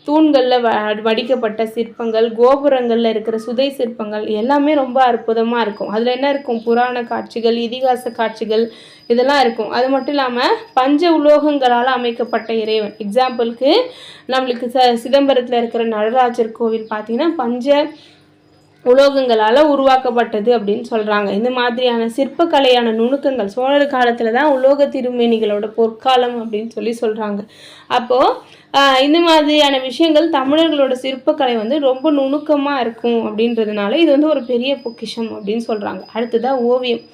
தூண்களில் வடிக்கப்பட்ட சிற்பங்கள், கோபுரங்களில் இருக்கிற சுதை சிற்பங்கள் எல்லாமே ரொம்ப அற்புதமாக இருக்கும். அதில் என்ன இருக்கும், புராண காட்சிகள், இதிகாச காட்சிகள் இதெல்லாம் இருக்கும். அது மட்டும் இல்லாமல் பஞ்ச உலோகங்களால் அமைக்கப்பட்ட இறைவன். எக்ஸாம்பிளுக்கு நம்மளுக்கு சிதம்பரத்தில் இருக்கிற நடராஜர் கோவில் பார்த்திங்கன்னா பஞ்ச உலோகங்களால் உருவாக்கப்பட்டது அப்படின்னு சொல்கிறாங்க. இந்த மாதிரியான சிற்பக்கலையான நுணுக்கங்கள் சோழர் காலத்தில் தான் உலோக திருமேனிகளோட பொற்காலம் அப்படின்னு சொல்கிறாங்க. அப்போது இந்த மாதிரியான விஷயங்கள் தமிழர்களோட சிற்பக்கலை வந்து ரொம்ப நுணுக்கமாக இருக்கும் அப்படின்றதுனால இது வந்து ஒரு பெரிய பொக்கிஷம் அப்படின்னு சொல்கிறாங்க. அடுத்ததாக ஓவியம்.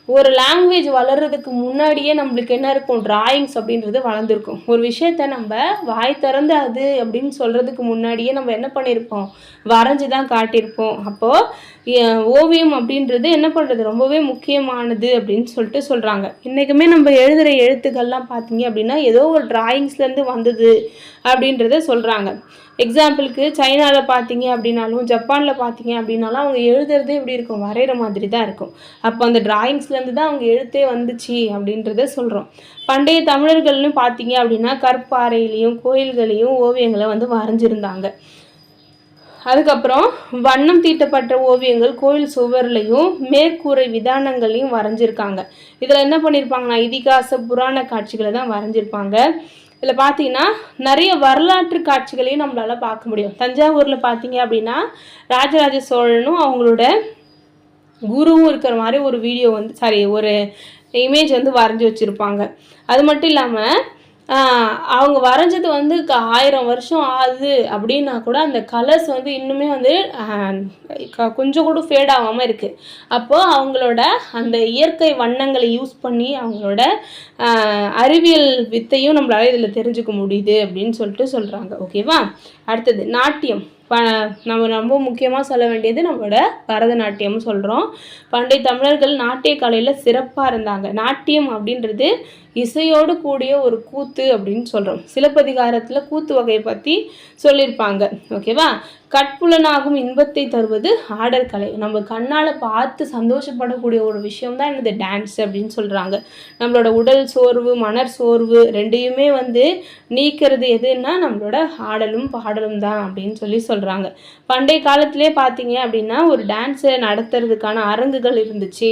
ஒரு லாங்குவேஜ் வளர்கிறதுக்கு முன்னாடியே நம்மளுக்கு என்ன இருக்கும், டிராயிங்ஸ் அப்படின்றது வளர்ந்துருக்கும். ஒரு விஷயத்த நம்ம வாய் திறந்து அது அப்படின்னு சொல்கிறதுக்கு முன்னாடியே நம்ம என்ன பண்ணியிருப்போம், வரைஞ்சி தான் காட்டியிருப்போம். அப்போது ஓவியம் அப்படின்றது என்ன பண்ணுறது, ரொம்பவே முக்கியமானது அப்படின்னு சொல்கிறாங்க. இன்றைக்குமே நம்ம எழுதுகிற எழுத்துக்கள்லாம் பார்த்தீங்க அப்படின்னா ஏதோ ஒரு டிராயிங்ஸ்லேருந்து வந்தது அப்படின்றத சொல்கிறாங்க. எக்ஸாம்பிளுக்கு சைனாவில் பார்த்தீங்க அப்படின்னாலும், ஜப்பானில் பார்த்தீங்க அப்படின்னாலும் அவங்க எழுதுறது எப்படி இருக்கும், வரைகிற மாதிரி தான் இருக்கும். அப்போ அந்த டிராயிங்ஸ்லேருந்து தான் அவங்க எழுத்தே வந்துச்சு அப்படின்றத சொல்கிறோம். பண்டைய தமிழர்கள்னு பார்த்தீங்க அப்படின்னா கற்பாறையிலையும் கோயில்களையும் ஓவியங்களை வந்து வரைஞ்சிருந்தாங்க. அதுக்கப்புறம் வண்ணம் தீட்டப்பட்ட ஓவியங்கள் கோயில் சுவர்லையும் மேற்கூரை விதானங்களையும் வரைஞ்சிருக்காங்க. இதில் என்ன பண்ணியிருப்பாங்கன்னா இதிகாச புராண காட்சிகளை தான் வரைஞ்சிருப்பாங்க. இதில் பார்த்தீங்கன்னா நிறைய வரலாற்று காட்சிகளையும் நம்மளால் பார்க்க முடியும். தஞ்சாவூரில் பார்த்தீங்க அப்படின்னா ராஜராஜ சோழனும் அவங்களோட குருவும் இருக்கிற மாதிரி ஒரு வீடியோ வந்து ஒரு இமேஜ் வந்து வரைஞ்சி வச்சுருப்பாங்க. அது மட்டும் இல்லாமல் அவங்க வரைஞ்சது வந்து 1000 வருஷம் ஆகுது அப்படின்னா கூட அந்த கலர்ஸ் வந்து இன்னுமே வந்து கொஞ்சம் கூட ஃபேட் ஆகாமல் இருக்குது. அப்போது அவங்களோட அந்த இயற்கை வண்ணங்களை யூஸ் பண்ணி அவங்களோட அறிவியல் வித்தையும் நம்மளால இதில் தெரிஞ்சுக்க முடியுது அப்படின்னு சொல்கிறாங்க. ஓகேவா, அடுத்தது நாட்டியம். நம்ம ரொம்ப முக்கியமாக சொல்ல வேண்டியது நம்மளோட பரதநாட்டியம் சொல்கிறோம். பண்டைய தமிழர்கள் நாட்டிய கலையில் சிறப்பாக இருந்தாங்க. நாட்டியம் அப்படின்றது இசையோடு கூடிய ஒரு கூத்து அப்படின்னு சொல்கிறோம். சிலப்பதிகாரத்தில் கூத்து வகையை பற்றி சொல்லியிருப்பாங்க. ஓகேவா, கட்புலனாகும் இன்பத்தை தருவது ஆடல் கலை. நம்ம கண்ணால் பார்த்து சந்தோஷப்படக்கூடிய ஒரு விஷயம் தான் இந்த டான்ஸ் அப்படின்னு சொல்கிறாங்க. நம்மளோட உடல் சோர்வு, மனர் சோர்வு ரெண்டையுமே வந்து நீக்கிறது எதுன்னா நம்மளோட ஆடலும் பாடலும் தான் அப்படின்னு சொல்கிறாங்க. பண்டைய காலத்திலே பார்த்தீங்க அப்படின்னா ஒரு டான்ஸை நடத்துறதுக்கான அரங்குகள் இருந்துச்சு.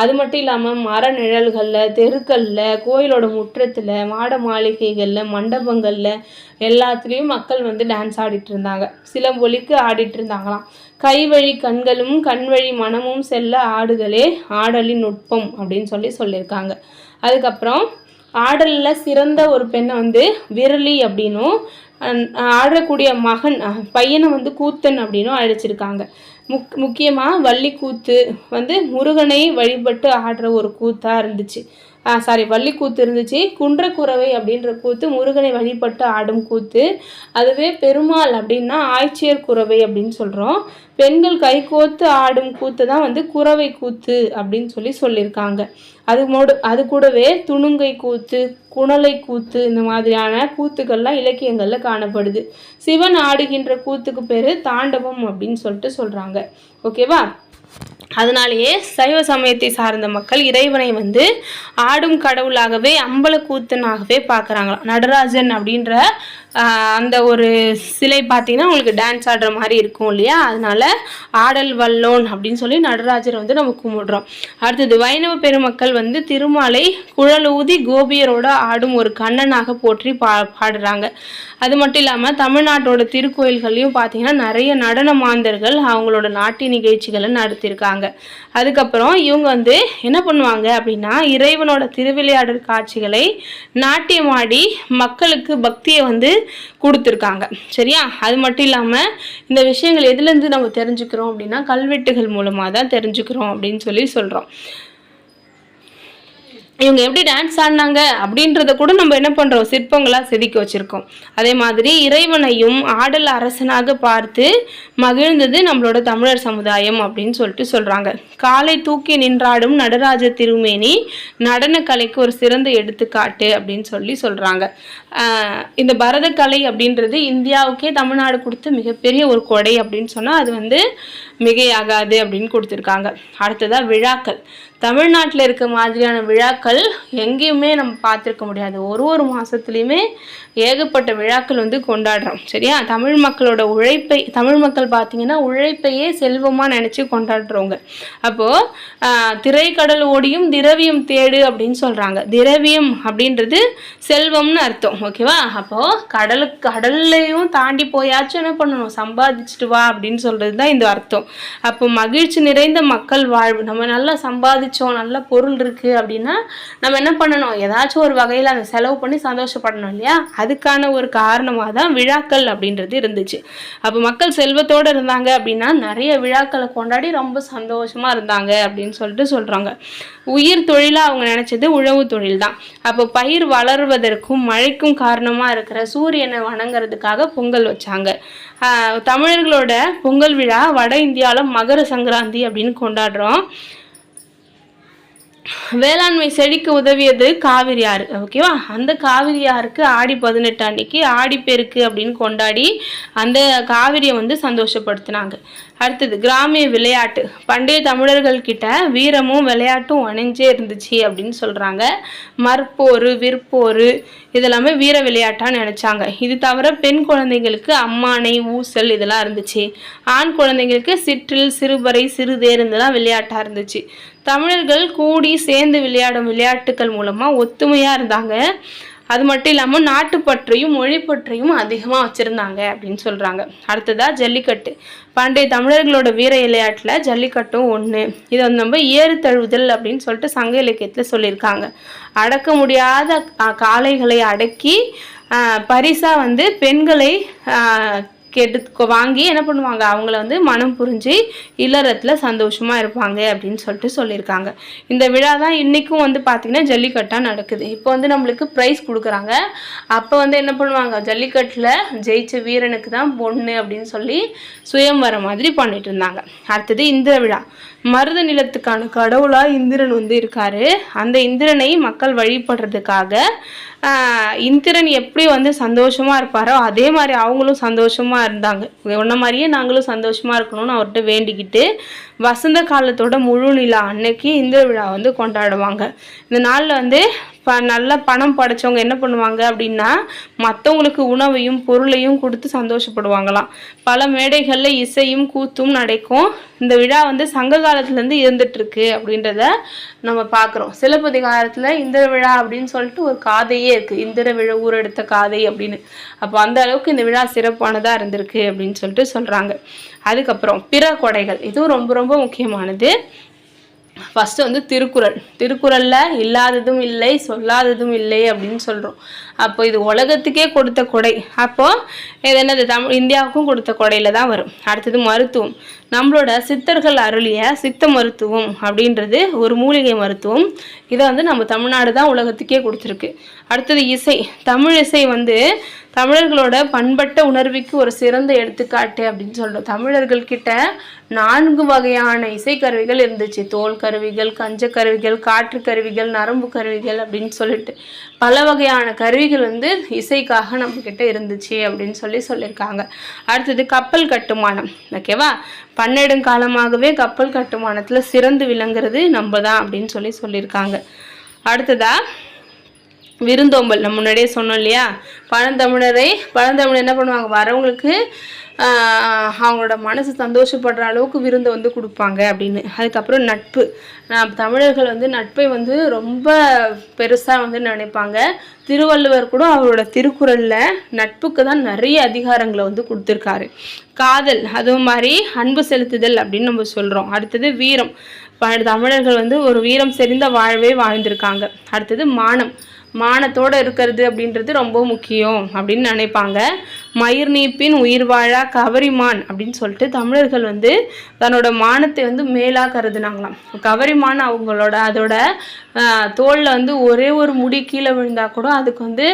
அது மட்டும் இல்லாமல் மர நிழல்களில், தெருக்களில், கோயிலோட முற்றத்தில், மாட மாளிகைகளில், மண்டபங்களில் எல்லாத்துலேயும் மக்கள் வந்து டான்ஸ் ஆடிட்டு இருந்தாங்க. சிலம்பொலிக்கு ஆடிட்டு இருந்தாங்களாம். கைவழி கண்களும் கண்வழி மனமும் செல்ல ஆடுதலே ஆடலின் நுட்பம் அப்படின்னு சொல்லியிருக்காங்க. அதுக்கப்புறம் ஆடலில் சிறந்த ஒரு பெண்ணை வந்து விரலி அப்படின்னும், ஆடக்கூடிய பையனை வந்து கூத்தன் அப்படின்னும் அழைச்சிருக்காங்க. முக்கியமாக வள்ளி கூத்து வந்து முருகனை வழிபட்டு ஆடுற ஒரு கூத்தாக இருந்துச்சு. வள்ளி கூத்து இருந்துச்சு. குன்றக்குறவை அப்படின்ற கூத்து முருகனை வழிபட்டு ஆடும் கூத்து. அதுவே பெருமாள் அப்படின்னா ஆய்ச்சியர் குறவை அப்படின்னு சொல்கிறோம். பெண்கள் கைகோத்து ஆடும் கூத்து தான் வந்து குறவை கூத்து அப்படின்னு சொல்லியிருக்காங்க. அது கூடவே துணுங்கை கூத்து, குணலை கூத்து இந்த மாதிரியான கூத்துக்கள்லாம் இலக்கியங்களில் காணப்படுது. சிவன் ஆடுகின்ற கூத்துக்கு பேர் தாண்டவம் அப்படின்னு சொல்கிறாங்க. ஓகேவா, அதனாலேயே சைவ சமயத்தை சார்ந்த மக்கள் இறைவனை வந்து ஆடும் கடவுளாகவே அம்பல கூத்தனாகவே பார்க்குறாங்களாம். நடராஜன் அப்படின்ற அந்த ஒரு சிலை பார்த்தீங்கன்னா உங்களுக்கு டான்ஸ் ஆடுற மாதிரி இருக்கும் இல்லையா, அதனால ஆடல் வல்லோன் அப்படின்னு சொல்லி நடராஜரை வந்து நம்ம கும்பிடுறோம். அடுத்தது வைணவ பெருமக்கள் வந்து திருமாலை குழலூதி கோபியரோட ஆடும் ஒரு கண்ணனாக போற்றி பாடுறாங்க. அது மட்டும் இல்லாமல் தமிழ்நாட்டோட திருக்கோயில்கள்லையும் பார்த்தீங்கன்னா நிறைய நடன மாந்தர்கள் அவங்களோட நாட்டிய நிகழ்ச்சிகளை நடத்தியிருக்காங்க. அதுக்கப்புறம் இவங்க வந்து என்ன பண்ணுவாங்க அப்படின்னா இறைவனோட திருவிளையாடல் காட்சிகளை நாட்டியமாடி மக்களுக்கு பக்தியை வந்து கொடுத்துருக்காங்க. சரியா? அது மட்டும் இல்லாமல் இந்த விஷயங்கள் எதுலேருந்து நம்ம தெரிஞ்சுக்கிறோம் அப்படின்னா கல்வெட்டுகள் மூலமாக தான் தெரிஞ்சுக்கிறோம் அப்படின்னு சொல்லி சொல்கிறோம். இவங்க எப்படி டான்ஸ் ஆடினாங்க அப்படின்றத கூட நம்ம என்ன பண்ணுறோம், சிற்பங்களாக செதுக்கி வச்சுருக்கோம். அதே மாதிரி இறைவனையும் ஆடல் அரசனாக பார்த்து மகிழ்ந்தது நம்மளோட தமிழர் சமுதாயம் அப்படின்னு சொல்லிட்டு சொல்கிறாங்க. காலை தூக்கி நின்றாடும் நடராஜ திருமேனி நடனக்கலைக்கு ஒரு சிறந்த எடுத்துக்காட்டு அப்படின்னு சொல்லி சொல்கிறாங்க. இந்த பரதக்கலை அப்படின்றது இந்தியாவுக்கே தமிழ்நாடு கொடுத்த மிகப்பெரிய ஒரு கொடை அப்படின்னு சொன்னால் அது வந்து மிகையாகாது அப்படின்னு கொடுத்துருக்காங்க. அடுத்ததாக விழாக்கள். தமிழ்நாட்டில் இருக்க மாதிரியான விழாக்கள் எங்கேயுமே நம்ம பார்த்துருக்க முடியாது. ஒரு மாதத்துலேயுமே ஏகப்பட்ட விழாக்கள் வந்து கொண்டாடுறோம். சரியா? தமிழ் மக்களோட உழைப்பை, தமிழ் மக்கள் பார்த்திங்கன்னா உழைப்பையே செல்வமாக நினச்சி கொண்டாடுறவங்க. அப்போது திரைக்கடல் ஓடியும் திரவியம் தேடு அப்படின்னு சொல்கிறாங்க. திரவியம் அப்படின்றது செல்வம்னு அர்த்தம். ஓகேவா? அப்போது கடல்லையும் தாண்டி போயாச்சும் என்ன பண்ணணும், சம்பாதிச்சுட்டு வா அப்படின்னு சொல்கிறது தான் இந்த அர்த்தம். அப்போ மகிழ்ச்சி நிறைந்த மக்கள் வாழ்வு. நம்ம நல்லா சம்பாதிச்சோம், நல்ல பொருள் இருக்குது அப்படின்னா நம்ம என்ன பண்ணணும், ஏதாச்சும் ஒரு வகையில் அந்த செலவு பண்ணி சந்தோஷப்படணும் இல்லையா? அதுக்கான ஒரு காரணமாக தான் விழாக்கள் அப்படின்றது இருந்துச்சு. அப்போ மக்கள் செல்வத்தோடு இருந்தாங்க அப்படின்னா நிறைய விழாக்களை கொண்டாடி ரொம்ப சந்தோஷமாக இருந்தாங்க அப்படின்னு சொல்லிட்டு சொல்கிறாங்க. உயிர் தொழிலாக அவங்க நினச்சது உழவு தொழில் தான். அப்போ பயிர் வளர்வதற்கும் மழைக்கும் காரணமாக இருக்கிற சூரியனை வணங்குறதுக்காக பொங்கல் வச்சாங்க. தமிழர்களோட பொங்கல் விழா வட இந்தியாவில் மகர சங்கராந்தி அப்படின்னு கொண்டாடுறோம். வேளாண்மை செழிக்க உதவியது காவிரி ஆறு. ஓகேவா? அந்த காவிரி ஆறுக்கு ஆடி 18 அன்னைக்கு ஆடிப்பெருக்கு அப்படின்னு கொண்டாடி அந்த காவிரியை வந்து சந்தோஷப்படுத்தினாங்க. அடுத்தது கிராமிய விளையாட்டு. பண்டைய தமிழர்கள் கிட்ட வீரமும் விளையாட்டும் அணிஞ்சே இருந்துச்சு அப்படின்னு சொல்கிறாங்க. மற்போர், விற்போர் இதெல்லாமே வீர விளையாட்டான்னு நினச்சாங்க. இது தவிர பெண் குழந்தைங்களுக்கு அம்மானை, ஊசல் இதெல்லாம் இருந்துச்சு. ஆண் குழந்தைங்களுக்கு சிற்றில், சிறுபறை, சிறுதேர் இதெல்லாம் விளையாட்டாக இருந்துச்சு. தமிழர்கள் கூடி சேர்ந்து விளையாடும் விளையாட்டுக்கள் மூலமாக ஒத்துமையாக இருந்தாங்க. அது மட்டும் இல்லாமல் நாட்டுப்பற்றையும் மொழிப்பற்றையும் அதிகமாக வச்சுருந்தாங்க அப்படின்னு சொல்கிறாங்க. அடுத்ததாக ஜல்லிக்கட்டு. பண்டைய தமிழர்களோட வீர விளையாட்டில் ஜல்லிக்கட்டும் ஒன்று. இதை வந்து நம்ம ஏறு தழுவுதல் அப்படின்னு சொல்லிட்டு சங்க இலக்கியத்தில் சொல்லியிருக்காங்க. அடக்க முடியாத காளைகளை அடக்கி பரிசாக வந்து பெண்களை வாங்கி என்ன பண்ணுவாங்க, அவங்கள வந்து மனம் புரிஞ்சு இல்லறத்தில் சந்தோஷமாக இருப்பாங்க அப்படின்னு சொல்லிட்டு சொல்லியிருக்காங்க. இந்த விழா தான் இன்றைக்கும் வந்து பார்த்திங்கன்னா ஜல்லிக்கட்டாக நடக்குது. இப்போ வந்து நம்மளுக்கு ப்ரைஸ் கொடுக்குறாங்க. அப்போ வந்து என்ன பண்ணுவாங்க, ஜல்லிக்கட்டில் ஜெயிச்ச வீரனுக்கு தான் பொண்ணு அப்படின்னு சொல்லி சுயம்வரம் மாதிரி பண்ணிட்டு இருந்தாங்க. அடுத்தது இந்திர விழா. மருத நிலத்துக்கான கடவுளாக இந்திரன் வந்து இருக்காரு. அந்த இந்திரனை மக்கள் வழிபடுறதுக்காக இந்திரன் எப்படி வந்து சந்தோஷமாக இருப்பாரோ அதே மாதிரி அவங்களும் சந்தோஷமாக இருந்தாங்க. உன்ன மாதிரியே நாங்களும் சந்தோஷமாக இருக்கணும்னு அவர்கிட்ட வேண்டிக்கிட்டு வசந்த காலத்தோட முழு நிலா அன்னைக்கு இந்திர விழா வந்து கொண்டாடுவாங்க. இந்த நாளில் வந்து நல்ல பணம் படைச்சவங்க என்ன பண்ணுவாங்க அப்படின்னா மற்றவங்களுக்கு உணவையும் பொருளையும் கொடுத்து சந்தோஷப்படுவாங்களாம். பல மேடைகளில் இசையும் கூத்தும் நடக்கும். இந்த விழா வந்து சங்க காலத்துலேருந்து இருந்துகிட்ருக்கு அப்படின்றத நம்ம பார்க்குறோம். சிலப்பதிகாரத்தில் இந்திர விழா அப்படின்னு சொல்லிட்டு ஒரு காதையே இருக்குது, இந்திர விழா ஊரெடுத்த காதை அப்படின்னு. அப்போ அந்த அளவுக்கு இந்த விழா சிறப்பானதாக இருந்திருக்கு அப்படின்னு சொல்லிட்டு சொல்கிறாங்க. அதுக்கப்புறம் பிற கொடைகள், இதுவும் ரொம்ப ரொம்ப முக்கியமானது. ஃபஸ்ட்டு வந்து திருக்குறள். திருக்குறளில் இல்லாததும் இல்லை சொல்லாததும் இல்லை அப்படின்னு சொல்கிறோம். அப்போ இது உலகத்துக்கே கொடுத்த கொடை. அப்போது இது என்னது, இந்தியாவுக்கும் கொடுத்த கொடையில் தான் வரும். அடுத்தது மருத்துவம். நம்மளோட சித்தர்கள் அருளிய சித்த மருத்துவம் அப்படின்றது ஒரு மூலிகை மருத்துவம். இதை வந்து நம்ம தமிழ்நாடு தான் உலகத்துக்கே கொடுத்துருக்கு. அடுத்தது இசை. தமிழ் இசை வந்து தமிழர்களோட பண்பட்ட உணர்வுக்கு ஒரு சிறந்த எடுத்துக்காட்டு அப்படின்னு சொல்கிறோம். தமிழர்கள்கிட்ட 4 வகையான இசைக்கருவிகள் இருந்துச்சு. தோல் கருவிகள், கஞ்ச கருவிகள், காற்று கருவிகள், நரம்பு கருவிகள் அப்படின்னு சொல்லிட்டு பல வகையான கருவிகள் வந்து இசைக்காக நம்மக்கிட்ட இருந்துச்சு அப்படின்னு சொல்லியிருக்காங்க. அடுத்தது கப்பல் கட்டுமானம். ஓகேவா? பன்னெடுங்காலமாகவே கப்பல் கட்டுமானத்தில் சிறந்து விளங்குறது நம்ம தான் அப்படின்னு சொல்லியிருக்காங்க. அடுத்ததா விருந்தோம்பல் நம்ம முன்னாடியே சொன்னோம் இல்லையா, பழந்தமிழர் என்ன பண்ணுவாங்க, வரவங்களுக்கு அவங்களோட மனசு சந்தோஷப்படுற அளவுக்கு விருந்தை வந்து கொடுப்பாங்க அப்படின்னு. அதுக்கப்புறம் நட்பு, தமிழர்கள் வந்து நட்பை வந்து ரொம்ப பெருசாக வந்து நினைப்பாங்க. திருவள்ளுவர் கூட அவரோட திருக்குறளில் நட்புக்கு தான் நிறைய அதிகாரங்களை வந்து கொடுத்துருக்காரு. காதல், அதுவும் மாதிரி அன்பு செலுத்துதல் அப்படின்னு நம்ம சொல்கிறோம். அடுத்தது வீரம், தமிழர்கள் வந்து ஒரு வீரம் செறிந்த வாழ்வே வாழ்ந்திருக்காங்க. அடுத்தது மானத்தோடு இருக்கிறது அப்படின்றது ரொம்ப முக்கியம் அப்படின்னு நினைப்பாங்க. மயிர் நீப்பின் உயிர் வாழா கவரிமான் அப்படின்னு சொல்லிட்டு தமிழர்கள் வந்து தன்னோட மானத்தை வந்து மேலாக கருதுனாங்களாம். கவரிமான் அவங்களோட அதோட தோளில் வந்து ஒரே ஒரு முடி கீழே விழுந்தா கூட அதுக்கு வந்து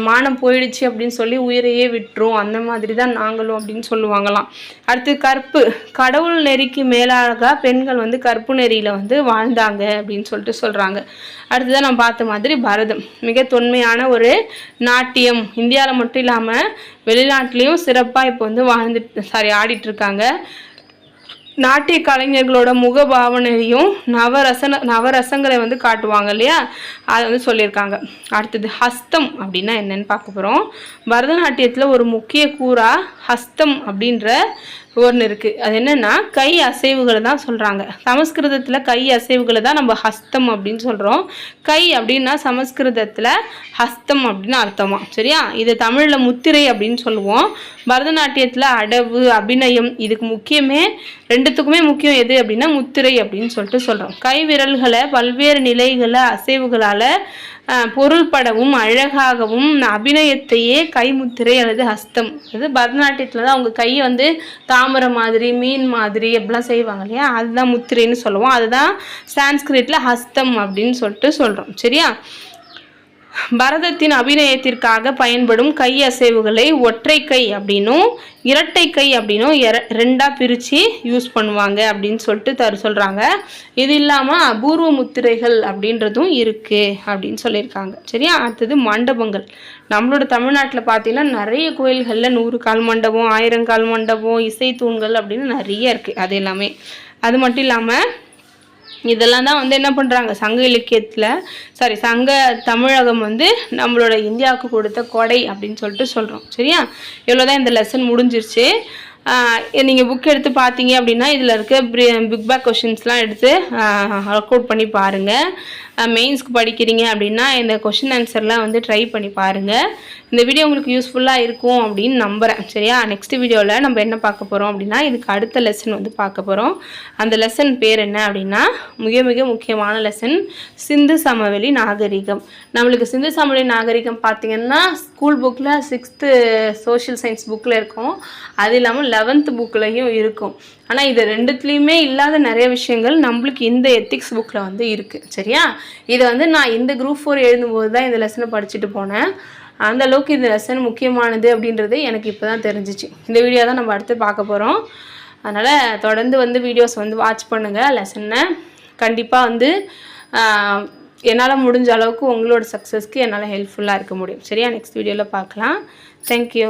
மானம் போயிடுச்சு அப்படின்னு சொல்லி உயிரையே விட்டுரும், அந்த மாதிரி தான் நாங்களும் அப்படின்னு சொல்லுவாங்களாம். அடுத்து கற்பு, கடவுள் நெறிக்கு மேலாக பெண்கள் வந்து கற்பு நெறியில் வந்து வாழ்ந்தாங்க அப்படின்னு சொல்லிட்டு சொல்கிறாங்க. அடுத்ததான் நம்ம பார்த்த மாதிரி பரதம், மிக தொன்மையான ஒரு நாட்டியம். இந்தியாவில் மட்டும் இல்லாமல் வெளிநாட்டிலையும் சிறப்பாக இப்போ வந்து ஆடிட்டுருக்காங்க. நாட்டிய கலைஞர்களோட முக பாவனையும் நவரசங்களை வந்து காட்டுவாங்க இல்லையா, அதை வந்து சொல்லியிருக்காங்க. அடுத்தது ஹஸ்தம் அப்படின்னா என்னன்னு பார்க்க போகிறோம். பரதநாட்டியத்தில் ஒரு முக்கிய கூறா ஹஸ்தம் அப்படின்ற ஒன்று இருக்குது. அது என்னென்னா கை அசைவுகளை தான் சொல்கிறாங்க. சமஸ்கிருதத்தில் கை அசைவுகளை தான் நம்ம ஹஸ்தம் அப்படின்னு சொல்கிறோம். கை அப்படின்னா சமஸ்கிருதத்தில் ஹஸ்தம் அப்படின்னு அர்த்தமா, சரியா? இது தமிழில் முத்திரை அப்படின்னு சொல்லுவோம். பரதநாட்டியத்தில் அடவு, அபிநயம், இதுக்கு ரெண்டுத்துக்குமே முக்கியம் எது அப்படின்னா முத்திரை அப்படின்னு சொல்லிட்டு சொல்கிறோம். கை விரல்களை பல்வேறு நிலைகளை அசைவுகளால் பொருள்படவும் அழகாகவும் அபிநயத்தையே கைமுத்திரை அல்லது ஹஸ்தம். அது பரதநாட்டியத்தில் தான் அவங்க கையை வந்து தாமரை மாதிரி, மீன் மாதிரி எப்படிலாம் செய்வாங்க இல்லையா, அதுதான் முத்திரைன்னு சொல்லுவோம். அதுதான் சான்ஸ்கிரிட்டில் ஹஸ்தம் அப்படின்னு சொல்லிட்டு சொல்கிறோம், சரியா? பரதத்தின் அபிநயத்திற்காக பயன்படும் கை அசைவுகளை ஒற்றை கை அப்படின்னும் இரட்டை கை அப்படின்னும் ரெண்டாக பிரித்து யூஸ் பண்ணுவாங்க அப்படின்னு சொல்லிட்டு சொல்கிறாங்க. இது இல்லாமல் அபூர்வ முத்திரைகள் அப்படின்றதும் இருக்குது அப்படின்னு சொல்லியிருக்காங்க, சரியா? அடுத்தது மண்டபங்கள். நம்மளோட தமிழ்நாட்டில் பார்த்தீங்கன்னா நிறைய கோயில்களில் 100 கால் மண்டபம், 1000 கால் மண்டபம், இசை தூண்கள் அப்படின்னு நிறைய இருக்குது. அது எல்லாமே அது மட்டும் இல்லாமல் இதெல்லாம் தான் வந்து என்ன பண்ணுறாங்க, சங்க இலக்கியத்தில் சங்க தமிழகம் வந்து நம்மளோட இந்தியாவுக்கு கொடுத்த கொடை அப்படின்னு சொல்லிட்டு சொல்கிறோம், சரியா? இவ்வளோதான் இந்த லெசன் முடிஞ்சிருச்சு. நீங்கள் புக் எடுத்து பார்த்தீங்க அப்படின்னா இதில் இருக்க பிக் பேக் கொஷின்ஸ்லாம் எடுத்து ஒர்க் அவுட் பண்ணி பாருங்கள். மெயின்ஸ்க்கு படிக்கிறீங்க அப்படின்னா இந்த கொஷின் ஆன்சர்லாம் வந்து ட்ரை பண்ணி பாருங்கள். இந்த வீடியோ உங்களுக்கு யூஸ்ஃபுல்லாக இருக்கும் அப்படின்னு நம்புகிறேன், சரியா? நெக்ஸ்ட் வீடியோவில் நம்ம என்ன பார்க்க போகிறோம் அப்படின்னா இதுக்கு அடுத்த லெசன் வந்து பார்க்க போகிறோம். அந்த லெசன் பேர் என்ன அப்படின்னா மிக மிக முக்கியமான லெசன், சிந்து சமவெளி நாகரிகம். நம்மளுக்கு சிந்து சமவெளி நாகரிகம் பார்த்திங்கன்னா ஸ்கூல் புக்கில் 6th சோஷியல் சயின்ஸ் புக்கில் இருக்கும், அது இல்லாமல் 11th புக்லையும் இருக்கும். ஆனால் இது ரெண்டுத்துலேயுமே இல்லாத நிறைய விஷயங்கள் நம்மளுக்கு இந்த எத்திக்ஸ் புக்கில் வந்து இருக்குது, சரியா? இதை வந்து நான் இந்த குரூப் 4 எழுதும்போது தான் இந்த லெசனை படிச்சுட்டு போனேன். அந்த அளவுக்கு இந்த லெசன் முக்கியமானது அப்படின்றது எனக்கு இப்போ தான் தெரிஞ்சிச்சு. இந்த வீடியோ தான் நம்ம அடுத்து பார்க்க போகிறோம். அதனால் தொடர்ந்து வந்து வீடியோஸ் வந்து வாட்ச் பண்ணுங்கள். லெசனை கண்டிப்பாக வந்து என்னால் முடிஞ்ச அளவுக்கு உங்களோட சக்ஸஸ்க்கு என்னால் ஹெல்ப்ஃபுல்லாக இருக்க முடியும், சரியா? நெக்ஸ்ட் வீடியோவில் பார்க்கலாம். தேங்க்யூ.